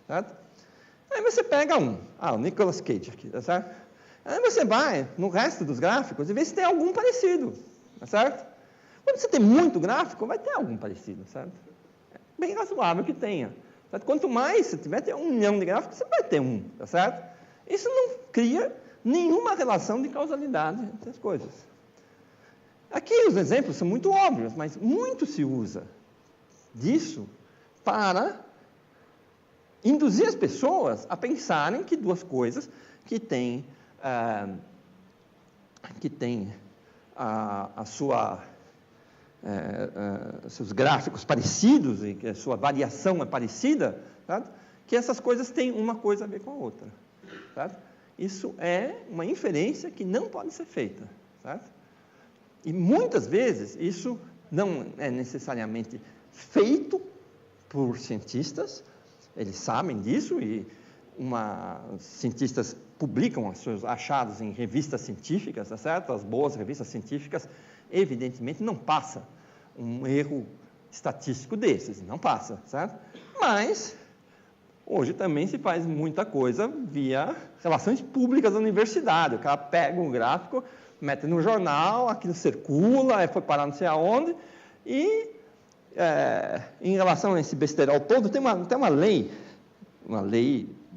certo? Aí você pega o Nicolas Cage aqui, tá certo? Aí você vai no resto dos gráficos e vê se tem algum parecido, tá certo? Quando você tem muito gráfico, vai ter algum parecido, certo? É bem razoável que tenha. Certo? Quanto mais você tiver 1 milhão de gráficos, você vai ter um, tá certo? Isso não cria nenhuma relação de causalidade entre as coisas. Aqui os exemplos são muito óbvios, mas muito se usa disso para induzir as pessoas a pensarem que duas coisas que têm seus gráficos parecidos e que a sua variação é parecida, certo? Que essas coisas têm uma coisa a ver com a outra. Certo? Isso é uma inferência que não pode ser feita. Certo? E muitas vezes isso não é necessariamente feito por cientistas, eles sabem disso e cientistas publicam os seus achados em revistas científicas, tá certo? As boas revistas científicas, evidentemente, não passa um erro estatístico desses, não passa, certo? Mas hoje também se faz muita coisa via relações públicas da universidade. O cara pega um gráfico, mete no jornal, aquilo circula, foi parar não sei aonde, e em relação a esse besterol todo, tem uma lei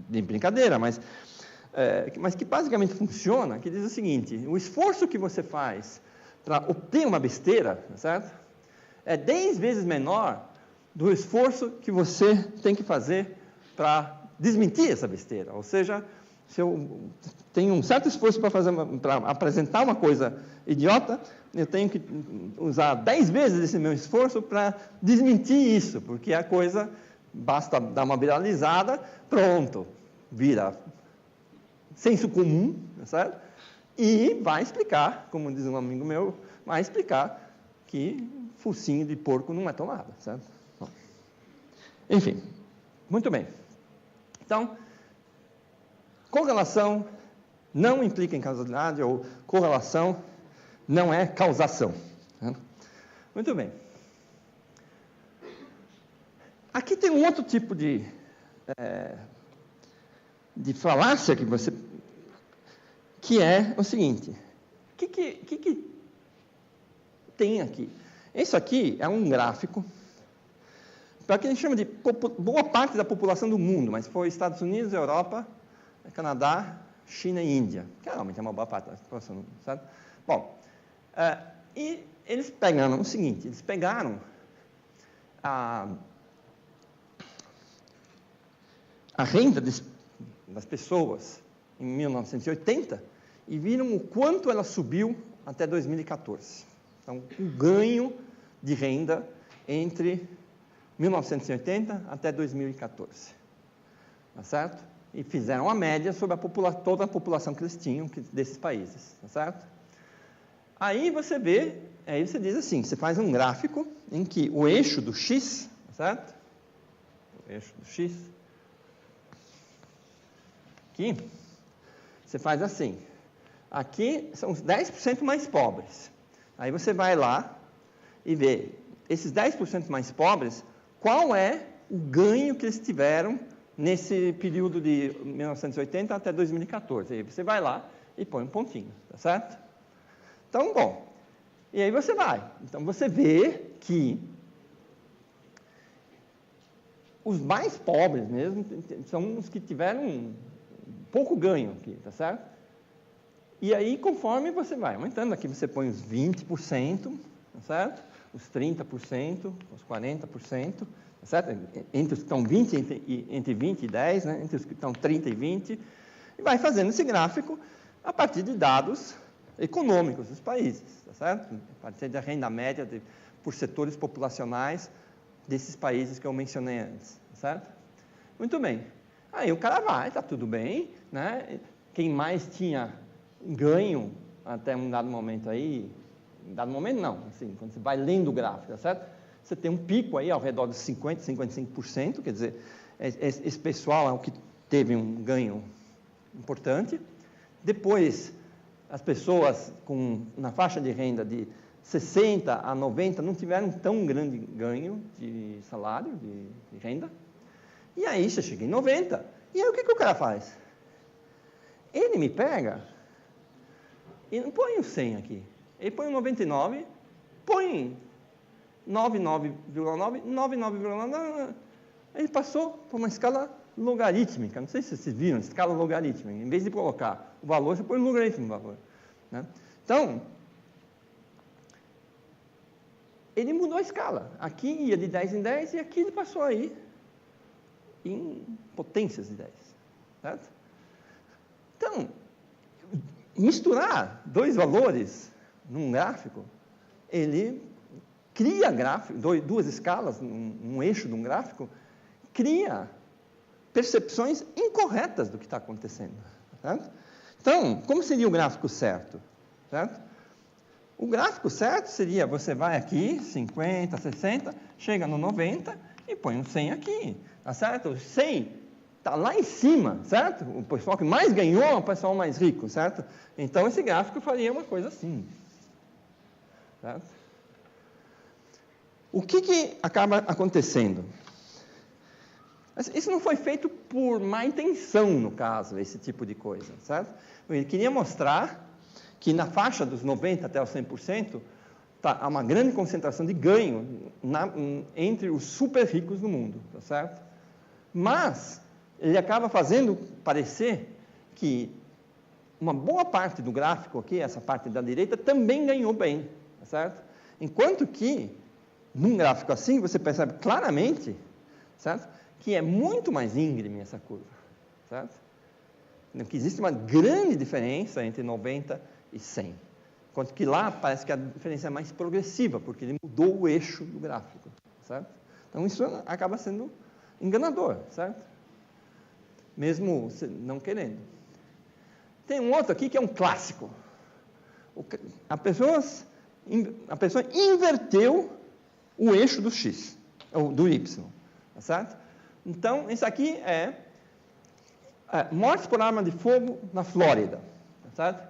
de brincadeira, mas que basicamente funciona, que diz o seguinte: o esforço que você faz para obter uma besteira, certo? É 10 vezes menor do esforço que você tem que fazer para desmentir essa besteira. Ou seja, se eu tenho um certo esforço para apresentar uma coisa idiota, eu tenho que usar 10 vezes esse meu esforço para desmentir isso, porque a coisa, basta dar uma viralizada, pronto, vira senso comum, certo? E vai explicar, como diz um amigo meu, vai explicar que focinho de porco não é tomada, certo? Bom, enfim, muito bem. Então, correlação não implica em causalidade, ou correlação não é causação. Certo? Muito bem. Aqui tem um outro tipo de falácia que é o seguinte: o que tem aqui? Isso aqui é um gráfico para o que a gente chama de boa parte da população do mundo, mas foi Estados Unidos, Europa, Canadá, China e Índia, que realmente é uma boa parte da população do mundo, certo? Bom, e eles pegaram o seguinte: eles pegaram a renda das pessoas em 1980 e viram o quanto ela subiu até 2014. Então, o ganho de renda entre 1980 até 2014. Tá certo? E fizeram a média sobre toda a população que eles tinham desses países. Tá certo? Aí você vê, aí você diz assim, você faz um gráfico em que o eixo do X, tá certo? O eixo do X, aqui, você faz assim, aqui são os 10% mais pobres. Aí você vai lá e vê, esses 10% mais pobres, qual é o ganho que eles tiveram nesse período de 1980 até 2014. Aí você vai lá e põe um pontinho, tá certo? Então, bom, e aí você vai. Então, você vê que os mais pobres mesmo são os que tiveram pouco ganho aqui, tá certo? E aí, conforme você vai aumentando, aqui você põe os 20%, tá certo? Os 30%, os 40%, tá certo? Entre os que estão entre 20 e 10, né? Entre os que estão 30 e 20, e vai fazendo esse gráfico a partir de dados econômicos dos países, tá certo? A partir da renda média por setores populacionais desses países que eu mencionei antes, tá certo? Muito bem. Aí o cara vai, tá tudo bem, né? Quem mais tinha ganho até um dado momento aí, dado momento não, assim, quando você vai lendo o gráfico, tá certo? Você tem um pico aí ao redor dos 50%, 55%, quer dizer, esse pessoal é o que teve um ganho importante. Depois, as pessoas na faixa de renda de 60 a 90 não tiveram tão grande ganho de salário, de renda. E aí você chega em 90, e aí o que o cara faz? Ele me pega e não põe o 100 aqui. Ele põe o 99, põe 99,9, 99,9. Ele passou por uma escala logarítmica. Não sei se vocês viram, escala logarítmica. Em vez de colocar o valor, você põe o logaritmo do valor. Né? Então, ele mudou a escala. Aqui ia de 10 em 10 e aqui ele passou aí em potências de 10. Certo? Então, misturar dois valores num gráfico, ele cria gráfico, duas escalas, um eixo de um gráfico, cria percepções incorretas do que está acontecendo. Certo? Então, como seria o gráfico certo? Certo? O gráfico certo seria, você vai aqui, 50, 60, chega no 90 e põe um 100 aqui. Tá certo? O 100 está lá em cima, certo? O pessoal que mais ganhou é o pessoal mais rico, certo? Então, esse gráfico faria uma coisa assim. Certo? O que acaba acontecendo? Isso não foi feito por má intenção, no caso, esse tipo de coisa, certo? Ele queria mostrar que na faixa dos 90% até os 100%, há uma grande concentração de ganho entre os super ricos do mundo, tá certo? Mas ele acaba fazendo parecer que uma boa parte do gráfico aqui, essa parte da direita, também ganhou bem, tá certo? Enquanto que, num gráfico assim, você percebe claramente, certo? Que é muito mais íngreme essa curva, certo? Que existe uma grande diferença entre 90 e 100. Enquanto que lá parece que a diferença é mais progressiva, porque ele mudou o eixo do gráfico, certo? Então, isso acaba sendo enganador, certo? Mesmo não querendo. Tem um outro aqui que é um clássico. A pessoa inverteu o eixo do X, ou do Y, tá certo? Então, isso aqui é mortes por arma de fogo na Flórida, tá certo?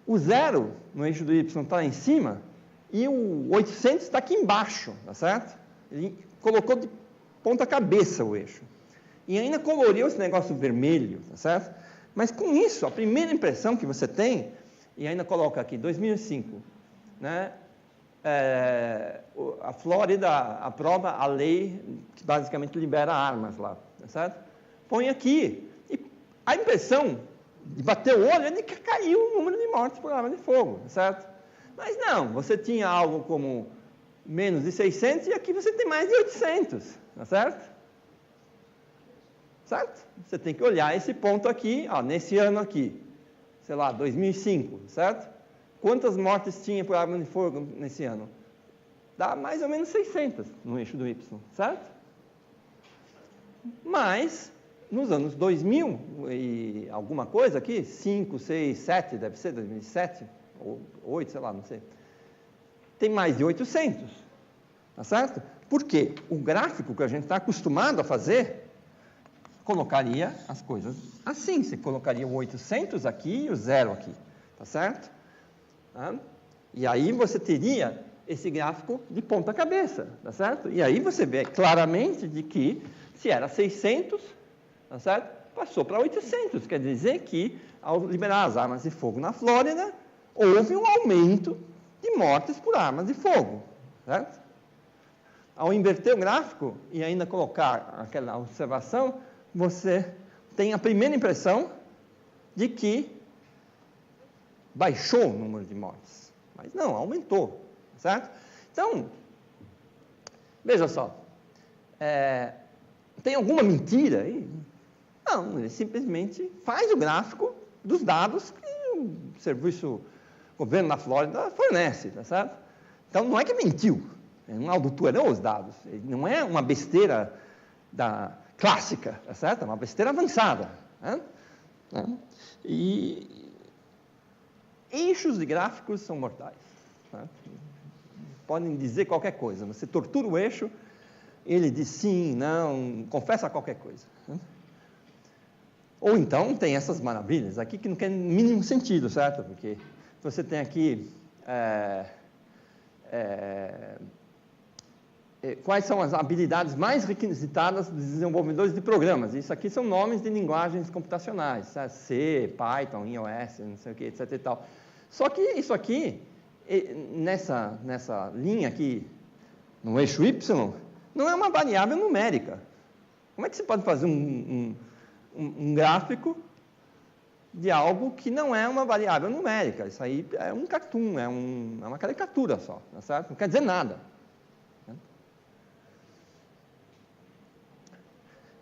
O 0 no eixo do Y está lá em cima e o 800 está aqui embaixo, tá certo? Ele colocou de ponta cabeça o eixo. E ainda coloriu esse negócio vermelho, tá certo? Mas com isso, a primeira impressão que você tem, e ainda coloca aqui, 2005, né? A Flórida aprova a lei que basicamente libera armas lá, tá certo? Põe aqui, e a impressão de bater o olho é de que caiu o número de mortes por arma de fogo, tá certo? Mas não, você tinha algo como menos de 600 e aqui você tem mais de 800, tá certo? Certo? Você tem que olhar esse ponto aqui, ó, nesse ano aqui, sei lá, 2005, certo? Quantas mortes tinha por arma de fogo nesse ano? Dá mais ou menos 600 no eixo do Y, certo? Mas, nos anos 2000 e alguma coisa aqui, 5, 6, 7, deve ser 2007, ou 8, sei lá, não sei, tem mais de 800, tá certo? Por quê? O gráfico que a gente está acostumado a fazer colocaria as coisas assim, você colocaria o 800 aqui e o 0 aqui, tá certo? E aí você teria esse gráfico de ponta cabeça, tá certo? E aí você vê claramente de que se era 600, tá certo? Passou para 800, quer dizer que ao liberar as armas de fogo na Flórida, houve um aumento de mortes por armas de fogo, certo? Ao inverter o gráfico e ainda colocar aquela observação, você tem a primeira impressão de que baixou o número de mortes. Mas não, aumentou, certo? Então, veja só, tem alguma mentira aí? Não, ele simplesmente faz o gráfico dos dados que o serviço, o governo da Flórida fornece, tá certo? Então, não é que mentiu, ele não adulterou os dados, ele não é uma besteira clássica, tá certo? É uma besteira avançada. Né? E eixos de gráficos são mortais. Tá? Podem dizer qualquer coisa. Você tortura o eixo, ele diz sim, não, confessa qualquer coisa. Né? Ou então tem essas maravilhas aqui que não tem mínimo sentido, certo? Porque você tem aqui quais são as habilidades mais requisitadas dos desenvolvedores de programas. Isso aqui são nomes de linguagens computacionais, sabe? C, Python, iOS, não sei o que, etc. E tal. Só que isso aqui, nessa linha aqui, no eixo Y, não é uma variável numérica. Como é que você pode fazer um gráfico de algo que não é uma variável numérica? Isso aí é um cartoon, é uma caricatura só, tá certo? Não quer dizer nada.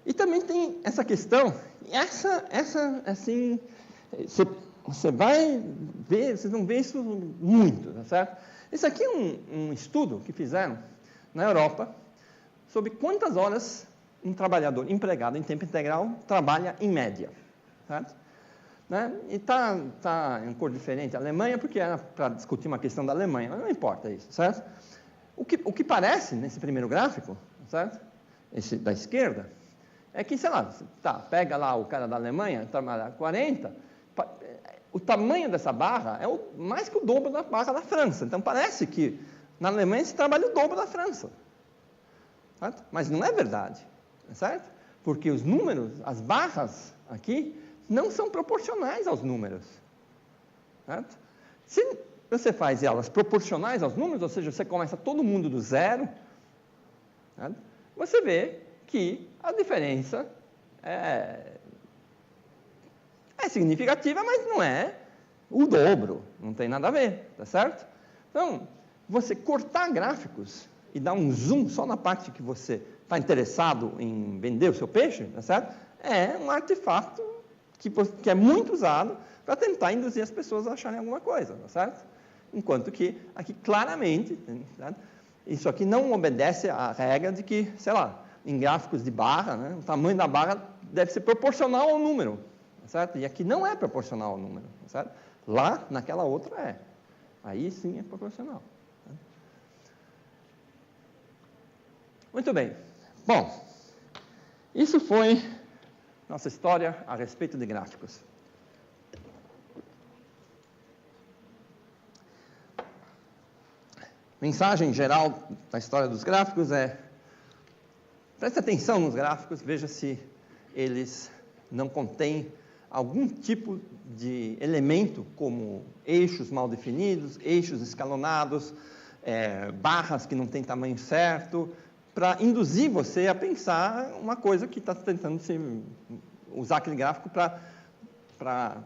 E também tem essa questão, assim, você vai ver, vocês vão ver isso muito, tá certo? Isso aqui é um estudo que fizeram na Europa sobre quantas horas um trabalhador empregado em tempo integral trabalha em média, certo? Né? E está em cor diferente a Alemanha, porque era para discutir uma questão da Alemanha, mas não importa isso, certo? O que parece nesse primeiro gráfico, certo? Esse da esquerda, é que, sei lá, pega lá o cara da Alemanha, trabalha 40, o tamanho dessa barra é mais que o dobro da barra da França. Então, parece que na Alemanha se trabalha o dobro da França. Certo? Mas não é verdade, certo? Porque os números, as barras aqui, não são proporcionais aos números. Certo? Se você faz elas proporcionais aos números, ou seja, você começa todo mundo do zero, certo? Você vê que a diferença é significativa, mas não é o dobro, não tem nada a ver, tá certo? Então, você cortar gráficos e dar um zoom só na parte que você está interessado em vender o seu peixe, tá certo? É um artefato que é muito usado para tentar induzir as pessoas a acharem alguma coisa, tá certo? Enquanto que aqui claramente, certo? Isso aqui não obedece à regra de que, sei lá, em gráficos de barra, né, o tamanho da barra deve ser proporcional ao número, tá certo? E aqui não é proporcional ao número, tá certo? Lá, naquela outra é. Aí sim é proporcional. Tá? Muito bem. Bom, isso foi nossa história a respeito de gráficos. Mensagem geral da história dos gráficos é: preste atenção nos gráficos, veja se eles não contêm algum tipo de elemento como eixos mal definidos, eixos escalonados, barras que não têm tamanho certo, para induzir você a pensar uma coisa que está tentando usar aquele gráfico para,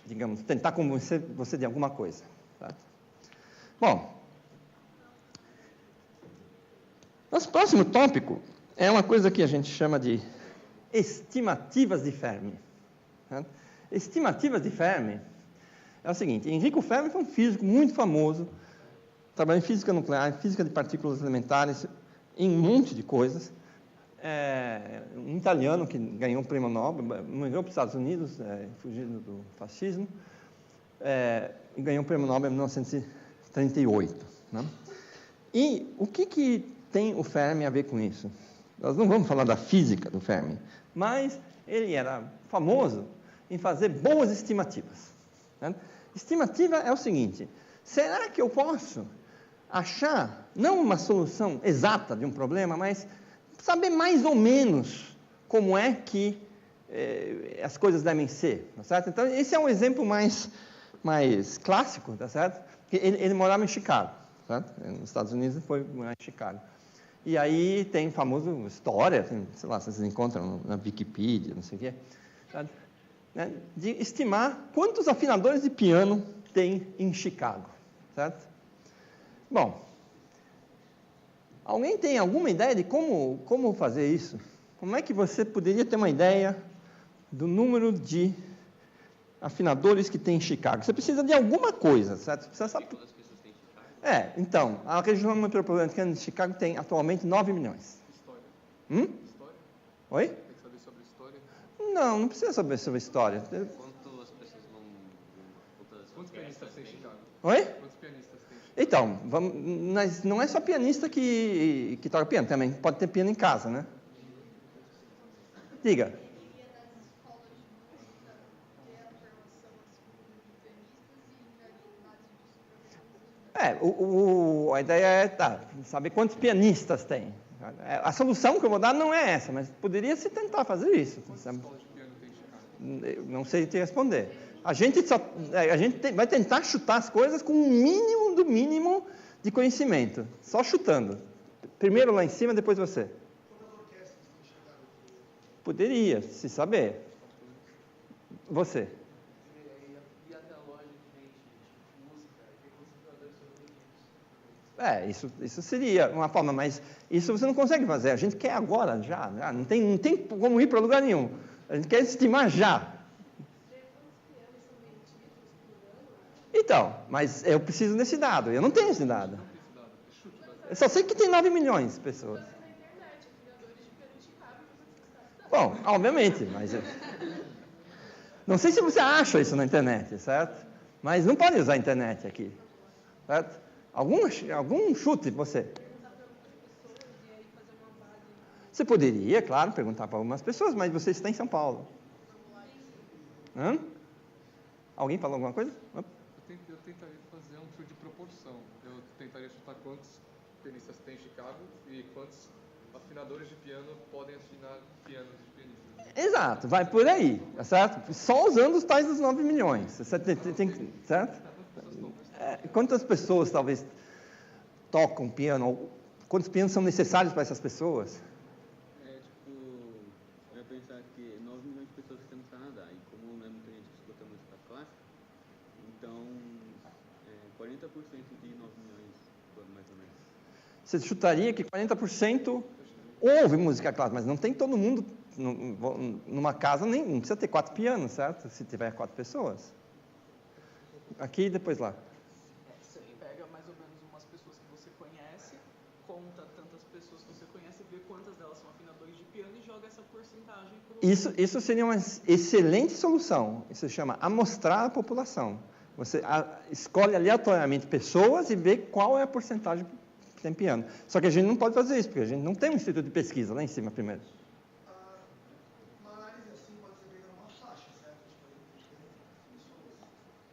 digamos, tentar convencer você de alguma coisa. Tá? Bom, nosso próximo tópico é uma coisa que a gente chama de estimativas de Fermi. Tá? Estimativas de Fermi é o seguinte: Enrico Fermi foi um físico muito famoso, trabalhou em física nuclear, em física de partículas elementares, em um monte de coisas. Um italiano que ganhou o prêmio Nobel, migrou para os Estados Unidos, fugindo do fascismo, e ganhou o prêmio Nobel em 1938. Né? E o que tem o Fermi a ver com isso? Nós não vamos falar da física do Fermi, mas ele era famoso em fazer boas estimativas. Né? Estimativa é o seguinte: será que eu posso achar, não uma solução exata de um problema, mas saber mais ou menos como é que as coisas devem ser, tá certo? Então, esse é um exemplo mais clássico, tá certo? Ele morava em Chicago, certo? Nos Estados Unidos, ele foi morar em Chicago. E aí tem famosa história, sei lá, vocês encontram na Wikipedia, não sei o quê, certo? Né? De estimar quantos afinadores de piano tem em Chicago, certo? Bom, alguém tem alguma ideia de como fazer isso? Como é que você poderia ter uma ideia do número de afinadores que tem em Chicago? Você precisa de alguma coisa, certo? Você precisa saber. Então, a região metropolitana de Chicago tem atualmente 9 milhões. História. História? Oi? Tem que saber sobre história. Não precisa saber sobre história. Quantas pessoas vão... Quantos pianistas tem em Chicago? Oi? Quantos pianistas tem? Então, mas não é só pianista que toca piano, também pode ter piano em casa, né? Diga. A ideia é saber quantos pianistas tem. A solução que eu vou dar não é essa, mas poderia se tentar fazer isso. Quantas escolas de piano tem em Chicago? Eu não sei te responder. A gente vai tentar chutar as coisas com o mínimo do mínimo de conhecimento. Só chutando. Primeiro lá em cima, depois você. Poderia, se saber. Você. E até a loja que vende música, tem concentradores sobre Isso seria uma forma, mas isso você não consegue fazer. A gente quer agora, já. Não tem como ir para lugar nenhum. A gente quer estimar já. Então, mas eu preciso desse dado. Eu não tenho esse dado. Eu só sei que tem 9 milhões de pessoas. Bom, obviamente, mas... Não sei se você acha isso na internet, certo? Mas não pode usar a internet aqui, certo? Algum chute, você? Você poderia, claro, perguntar para algumas pessoas, mas você está em São Paulo. Hã? Alguém falou alguma coisa? Eu tentaria fazer um chute de proporção. Eu tentaria chutar quantos pianistas tem em Chicago e quantos afinadores de piano podem afinar pianos de pianistas. Exato, vai por aí, tá certo? Só usando os tais dos 9 milhões, certo? Quantas pessoas talvez tocam piano? Quantos pianos são necessários para essas pessoas? Eu ia pensar que 9 milhões de pessoas que tem no Canadá, e como não é muita gente que escuta música clássica, então 40% de 9 milhões, mais ou menos. Você chutaria que 40% ouve música clássica, mas não tem todo mundo, numa casa não precisa ter 4 pianos, certo? Se tiver 4 pessoas. Aqui e depois lá. Você pega mais ou menos umas pessoas que você conhece, conta tantas pessoas que você conhece, vê quantas delas são afinadores de piano e joga essa porcentagem para Isso seria uma excelente solução. Isso se chama amostrar a população. Você escolhe aleatoriamente pessoas e vê qual é a porcentagem que tem piano. Só que a gente não pode fazer isso, porque a gente não tem um instituto de pesquisa lá em cima primeiro. Uma análise assim pode ser feita numa faixa, certo?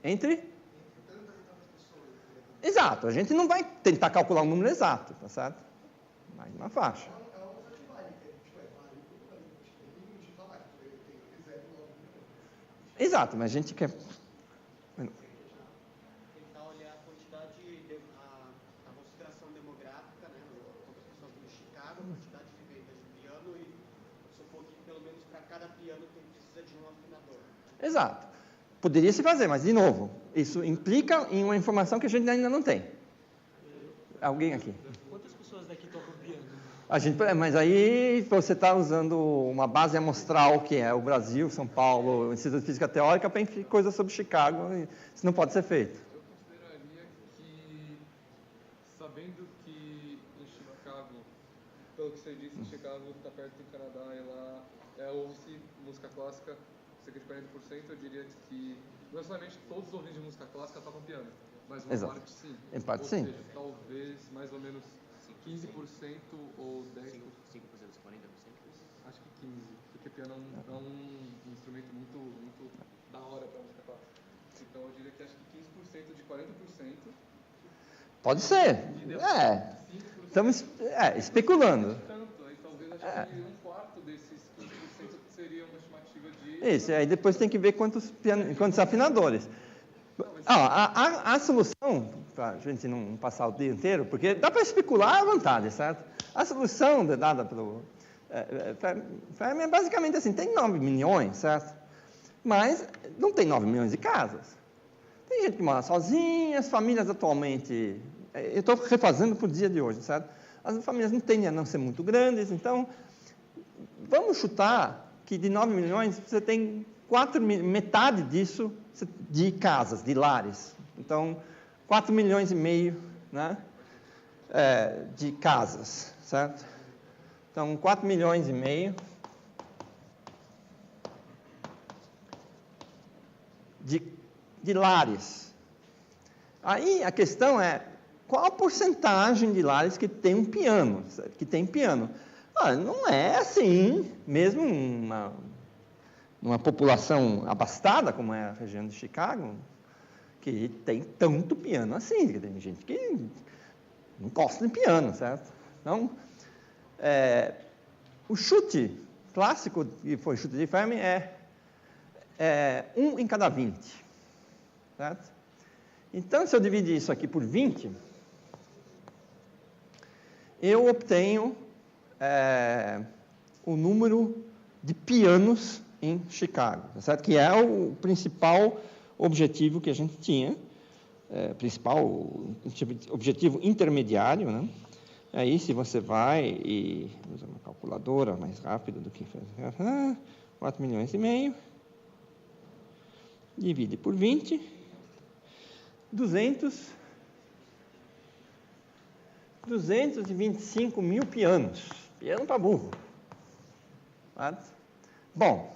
Entre? Tantas e tantas pessoas. Exato. A gente não vai tentar calcular um número exato, tá certo? Mas uma faixa. É uma coisa que vale, Exato, mas a gente quer... Tentar olhar a quantidade, a consideração demográfica, né? Quantas pessoas tem em Chicago, a quantidade de vendas de piano e supor que pelo menos para cada piano precisa de um afinador. Exato. Poderia se fazer, mas, de novo, isso implica em uma informação que a gente ainda não tem. Alguém aqui? Quantas pessoas daqui tocam piano? Mas aí você está usando uma base amostral, que é o Brasil, São Paulo, o Instituto de Física Teórica, para coisas sobre Chicago, e isso não pode ser feito. Eu consideraria que, sabendo que em Chicago, pelo que você disse, Chicago está perto do Canadá e lá ouve-se música clássica, cerca de 40%, eu diria que não necessariamente todos os ouvintes de música clássica tocam piano, mas uma Exato. parte sim. Em parte, ou sim. seja, talvez mais ou menos 15% ou 10%. 5% dos 40%? Acho que 15%, porque piano é um instrumento muito da hora para música clássica. Então eu diria que acho que 15% de 40%. Pode ser. Estamos especulando. Tanto, aí talvez acho que um quarto desses 15% seria uma estimativa de... Isso, e aí depois tem que ver quantos afinadores. A solução, para a gente não passar o dia inteiro, porque dá para especular à vontade, certo? A solução dada pelo Fermi é basicamente assim, tem 9 milhões, certo? Mas não tem 9 milhões de casas. Tem gente que mora sozinha, as famílias atualmente... Eu estou refazendo para o dia de hoje, certo? As famílias não tendem a não ser muito grandes, então vamos chutar que de 9 milhões você tem metade disso de casas, de lares. Então, 4 milhões e meio, né, de casas, certo? Então, 4 milhões e meio de lares. Aí a questão é, qual a porcentagem de lares que tem um piano, que tem piano? Não é assim, mesmo uma população abastada, como é a região de Chicago, que tem tanto piano assim, tem gente que não gosta de piano, certo? Então, o chute clássico, que foi o chute de Fermi, é 1 em cada 20, certo? Então, se eu dividir isso aqui por 20, eu obtenho o número de pianos em Chicago, tá certo? Que é o principal objetivo que a gente tinha, principal objetivo intermediário, né? Aí, se você vai e usa uma calculadora mais rápida do que fazer, 4 milhões e meio, divide por 20, 225 mil pianos. Piano para burro. Certo? Bom,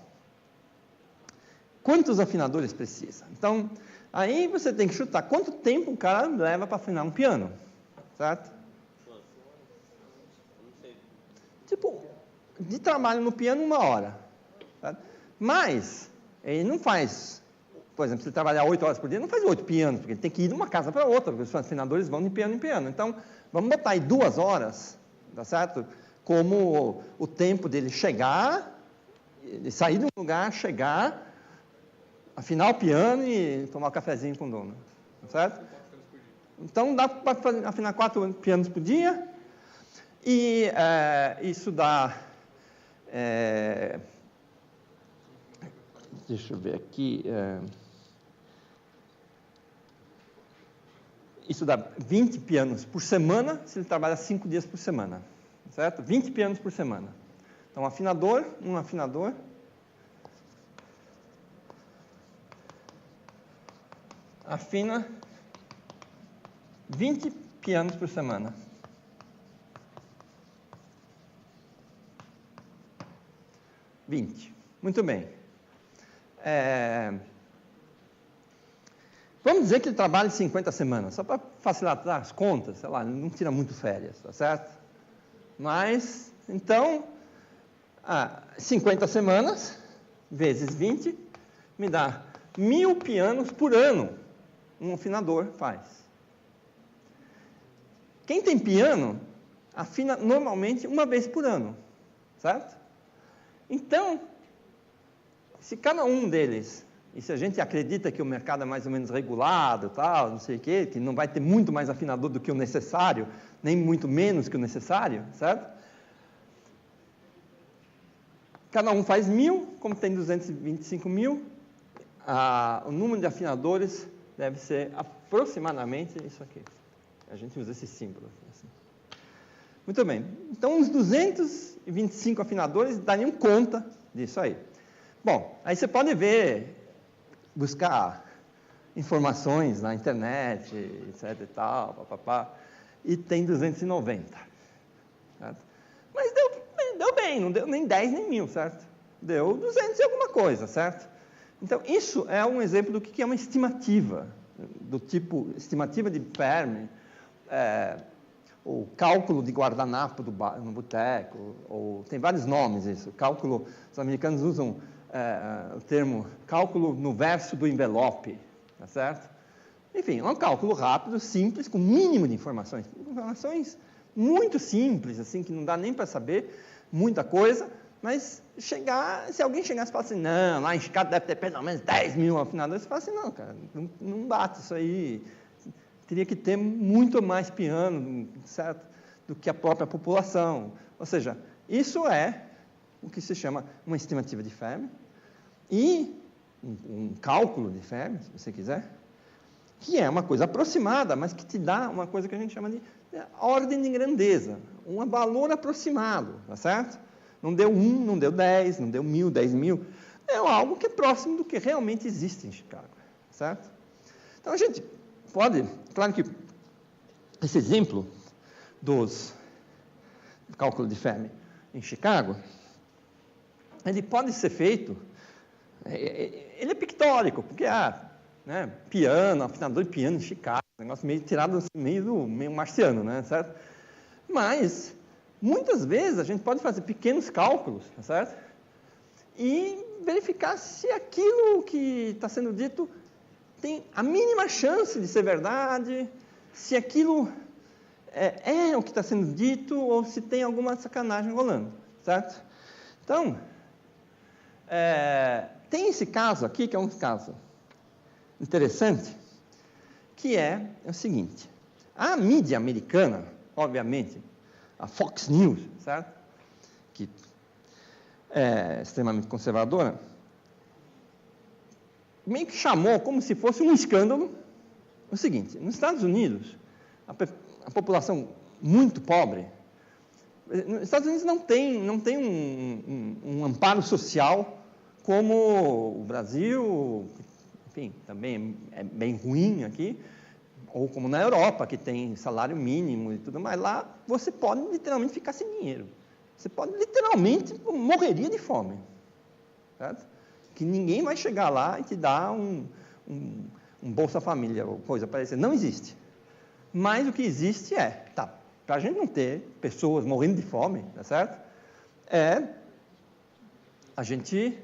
quantos afinadores precisa? Então, aí você tem que chutar quanto tempo o cara leva para afinar um piano. Certo? Tipo, de trabalho no piano, 1 hora. Certo? Mas, ele não faz, por exemplo, se ele trabalhar 8 horas por dia, não faz 8 pianos, porque ele tem que ir de uma casa para outra, porque os afinadores vão de piano em piano. Então, vamos botar aí 2 horas, tá certo? Como o tempo dele chegar, de sair de um lugar, chegar, afinar o piano e tomar um cafezinho com o dono. Tá certo? Então, dá para afinar 4 pianos por dia. E isso dá... deixa eu ver aqui... isso dá 20 pianos por semana, se ele trabalha 5 dias por semana. Certo? 20 pianos por semana. Então, um afinador afina 20 pianos por semana. Muito bem. Vamos dizer que ele trabalha 50 semanas, só para facilitar as contas, sei lá, não tira muito férias, tá certo? Mas, então, 50 semanas, vezes 20, me dá 1.000 pianos por ano, um afinador faz. Quem tem piano, afina normalmente 1 vez por ano, certo? Então, se cada um deles, e se a gente acredita que o mercado é mais ou menos regulado, tal, não sei o quê, que não vai ter muito mais afinador do que o necessário, nem muito menos que o necessário, certo? Cada um faz 1.000, como tem 225 mil, o número de afinadores deve ser aproximadamente isso aqui. A gente usa esse símbolo aqui, assim. Muito bem. Então, uns 225 afinadores dariam conta disso aí. Bom, aí você pode buscar informações na internet, etc e tal, papapá, e tem 290. Certo? Mas deu bem, não deu nem 10 nem 1.000, certo? Deu 200 e alguma coisa, certo? Então, isso é um exemplo do que é uma estimativa, do tipo estimativa de Fermi, o cálculo de guardanapo no boteco, ou tem vários nomes isso. Cálculo, os americanos usam o termo cálculo no verso do envelope, tá certo? Enfim, é um cálculo rápido, simples, com mínimo de informações. Informações muito simples, assim, que não dá nem para saber muita coisa, mas se alguém chegasse e falasse assim, não, lá em Chicago deve ter pelo menos 10 mil afinadores, você fala assim, não, cara, não bate isso aí. Teria que ter muito mais piano, certo? Do que a própria população. Ou seja, isso é o que se chama uma estimativa de Fermi e um cálculo de Fermi, se você quiser, que é uma coisa aproximada, mas que te dá uma coisa que a gente chama de ordem de grandeza, um valor aproximado, tá certo? Não deu 1, não deu 10, não deu 1.000, 10.000, é algo que é próximo do que realmente existe em Chicago, certo? Então, a gente pode, claro que esse exemplo do cálculo de Fermi em Chicago, ele pode ser feito, ele é pictórico, porque né, piano, afinador de piano em Chicago, negócio meio tirado meio marciano, né, certo? Mas, muitas vezes, a gente pode fazer pequenos cálculos, tá certo? E verificar se aquilo que está sendo dito tem a mínima chance de ser verdade, se aquilo é o que está sendo dito ou se tem alguma sacanagem rolando, certo? Então, tem esse caso aqui, que é um caso interessante, que é o seguinte, a mídia americana, obviamente, a Fox News, certo? Que extremamente conservadora, meio que chamou como se fosse um escândalo o seguinte: nos Estados Unidos, a população muito pobre, nos Estados Unidos não tem um amparo social como o Brasil, enfim, também é bem ruim aqui, ou como na Europa, que tem salário mínimo e tudo mais. Lá você pode literalmente ficar sem dinheiro. Você pode literalmente morreria de fome, certo? Que ninguém vai chegar lá e te dar um Bolsa Família ou coisa parecida. Não existe. Mas o que existe para a gente não ter pessoas morrendo de fome, tá certo? A gente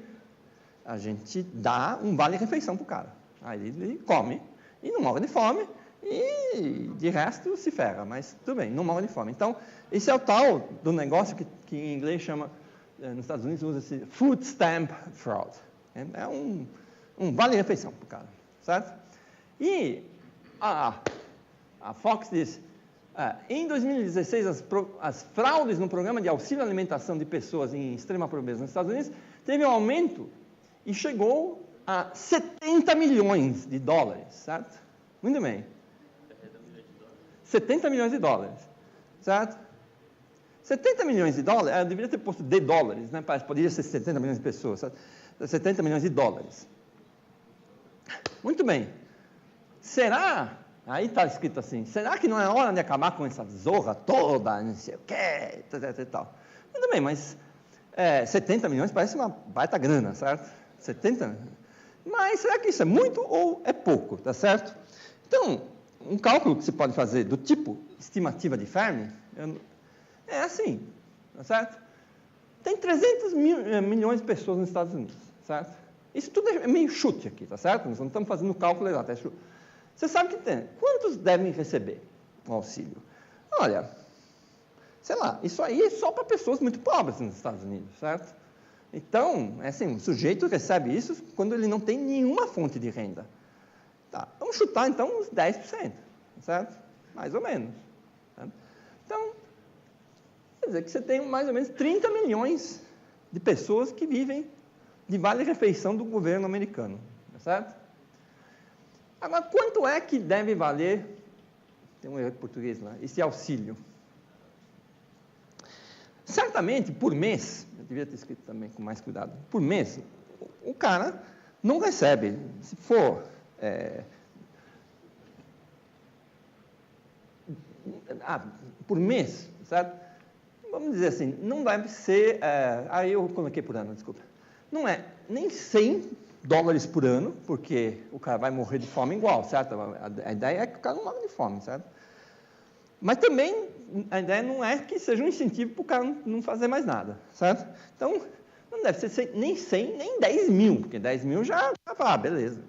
dá um vale-refeição para o cara. Aí ele come e não morre de fome, e de resto se ferra, mas tudo bem, não morre de fome. Então, esse é o tal do negócio que em inglês chama, nos Estados Unidos usa-se food stamp fraud. É um vale-refeição para o cara, certo? E a Fox diz, em 2016, as fraudes no programa de auxílio à alimentação de pessoas em extrema pobreza nos Estados Unidos teve um aumento e chegou a 70 milhões de dólares, certo? Muito bem. 70 milhões de dólares, certo? 70 milhões de dólares, eu deveria ter posto de dólares, né? Poderia ser 70 milhões de pessoas, certo? 70 milhões de dólares. Muito bem. Será, aí está escrito assim, será que não é hora de acabar com essa zorra toda, não sei o quê, e tal? Muito bem, mas 70 milhões parece uma baita grana, certo? 70, mas será que isso é muito ou é pouco, tá certo? Então, um cálculo que você pode fazer do tipo estimativa de Fermi é assim, tá certo? Tem 300 milhões de pessoas nos Estados Unidos, certo? Isso tudo é meio chute aqui, tá certo? Nós não estamos fazendo cálculo exato, é chute. Você sabe que tem. Quantos devem receber o auxílio? Olha, sei lá, isso aí é só para pessoas muito pobres nos Estados Unidos, certo? Então, assim, o sujeito recebe isso quando ele não tem nenhuma fonte de renda. Tá, vamos chutar, então, uns 10%, certo? Mais ou menos. Certo? Então, quer dizer que você tem mais ou menos 30 milhões de pessoas que vivem de vale-refeição do governo americano, certo? Agora, quanto é que deve valer, tem um erro de português lá, esse auxílio? Certamente, por mês, eu devia ter escrito também com mais cuidado, por mês, o cara não recebe, se for por mês, certo? Vamos dizer assim, não deve ser, aí eu coloquei por ano, desculpa, não é nem 100 dólares por ano, porque o cara vai morrer de fome igual, certo? A ideia é que o cara não morre de fome, certo? Mas também, a ideia não é que seja um incentivo para o cara não fazer mais nada, certo? Então, não deve ser nem 100, nem 10 mil, porque 10 mil já beleza,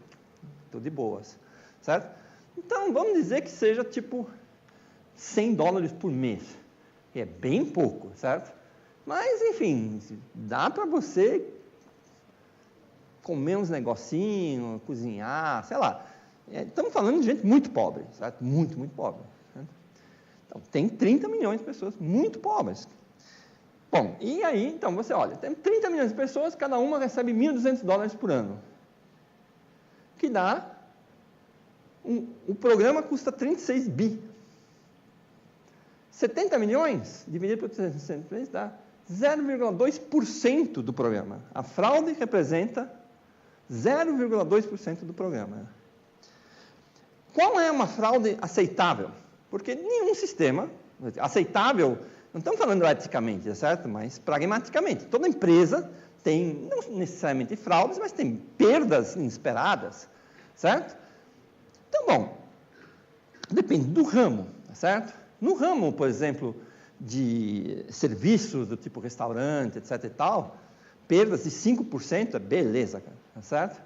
estou de boas, certo? Então, vamos dizer que seja tipo 100 dólares por mês, que é bem pouco, certo? Mas, enfim, dá para você comer uns negocinhos, cozinhar, sei lá. Estamos falando de gente muito pobre, certo? Muito, muito pobre. Certo? Então, tem 30 milhões de pessoas muito pobres. Bom, e aí, então, você olha, tem 30 milhões de pessoas, cada uma recebe 1.200 dólares por ano. Que dá, o programa custa 36 bi. 70 milhões, dividido por 363, dá 0,2% do programa. A fraude representa 0,2% do programa. Qual é uma fraude aceitável? Porque nenhum sistema aceitável, não estamos falando eticamente, certo? Mas pragmaticamente. Toda empresa tem, não necessariamente fraudes, mas tem perdas inesperadas, certo? Então, bom, depende do ramo, certo? No ramo, por exemplo, de serviços do tipo restaurante, etc. e tal, perdas de 5% é beleza, cara, tá certo?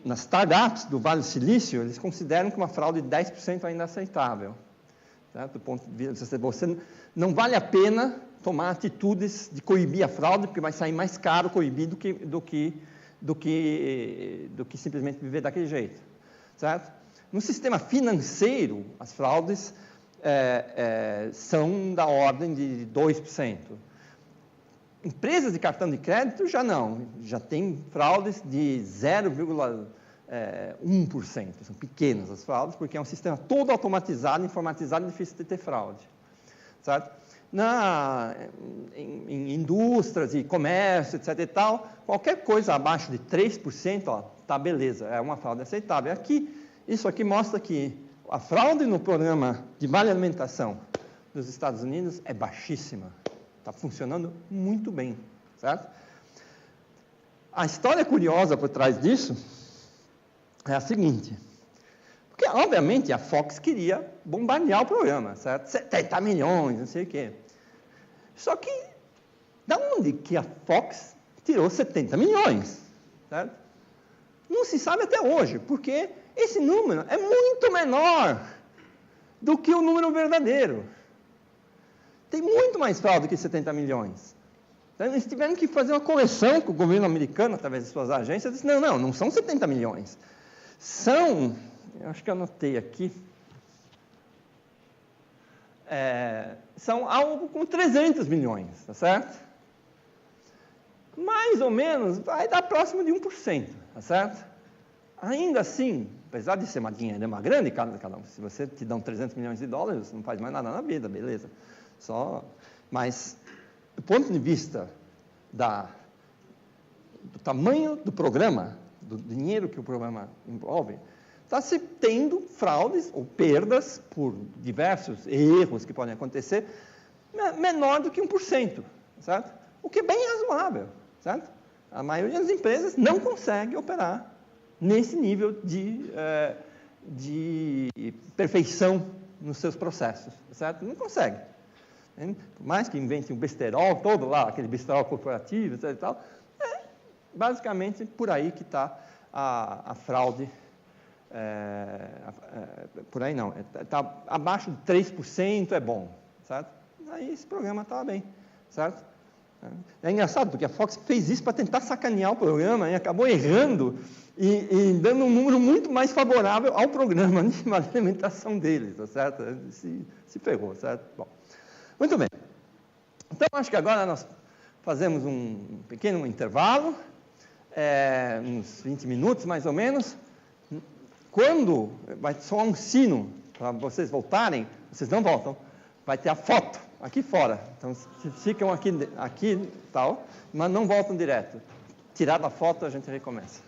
Nas startups do Vale do Silício, eles consideram que uma fraude de 10% ainda é aceitável. Certo? Do ponto de vista, você não vale a pena tomar atitudes de coibir a fraude, porque vai sair mais caro coibir do que simplesmente viver daquele jeito. Certo? No sistema financeiro, as fraudes são da ordem de 2%. empresas de cartão de crédito já não, já tem fraudes de 0,1%. São pequenas as fraudes, porque é um sistema todo automatizado, informatizado, difícil de ter fraude. Certo? Em indústrias e comércio, etc. e tal, qualquer coisa abaixo de 3%, tá beleza, é uma fraude aceitável. Aqui, isso aqui mostra que a fraude no programa de vale alimentação dos Estados Unidos é baixíssima. Está funcionando muito bem, certo? A história curiosa por trás disso é a seguinte, porque, obviamente, a Fox queria bombardear o programa, certo? 70 milhões, não sei o quê. Só que, da onde que a Fox tirou 70 milhões, certo? Não se sabe até hoje, porque esse número é muito menor do que o número verdadeiro. Tem muito mais fraude que 70 milhões. Então, eles tiveram que fazer uma correção com o governo americano, através de suas agências, e disse, não são 70 milhões. São, eu acho que eu anotei aqui, são algo com 300 milhões, tá certo? Mais ou menos, vai dar próximo de 1%, tá certo? Ainda assim, apesar de ser uma dinheirama grande, se você te dão 300 milhões de dólares, não faz mais nada na vida, beleza. Mas, do ponto de vista do tamanho do programa, do dinheiro que o programa envolve, está se tendo fraudes ou perdas por diversos erros que podem acontecer, menor do que 1%, certo? O que é bem razoável, certo? A maioria das empresas não consegue operar nesse nível de perfeição nos seus processos, certo? Não consegue. Por mais que invente um besterol todo lá, aquele besterol corporativo, etc. E tal, basicamente por aí que está a fraude. Por aí não, está abaixo de 3% é bom, certo? Aí esse programa estava bem, certo? É engraçado, porque a Fox fez isso para tentar sacanear o programa e acabou errando e dando um número muito mais favorável ao programa de alimentação deles, tá certo? Se ferrou, certo? Bom, muito bem. Então, acho que agora nós fazemos um pequeno intervalo, uns 20 minutos mais ou menos. Quando vai soar um sino para vocês voltarem, vocês não voltam, vai ter a foto aqui fora. Então, ficam aqui tal, mas não voltam direto. Tirada a foto, a gente recomeça.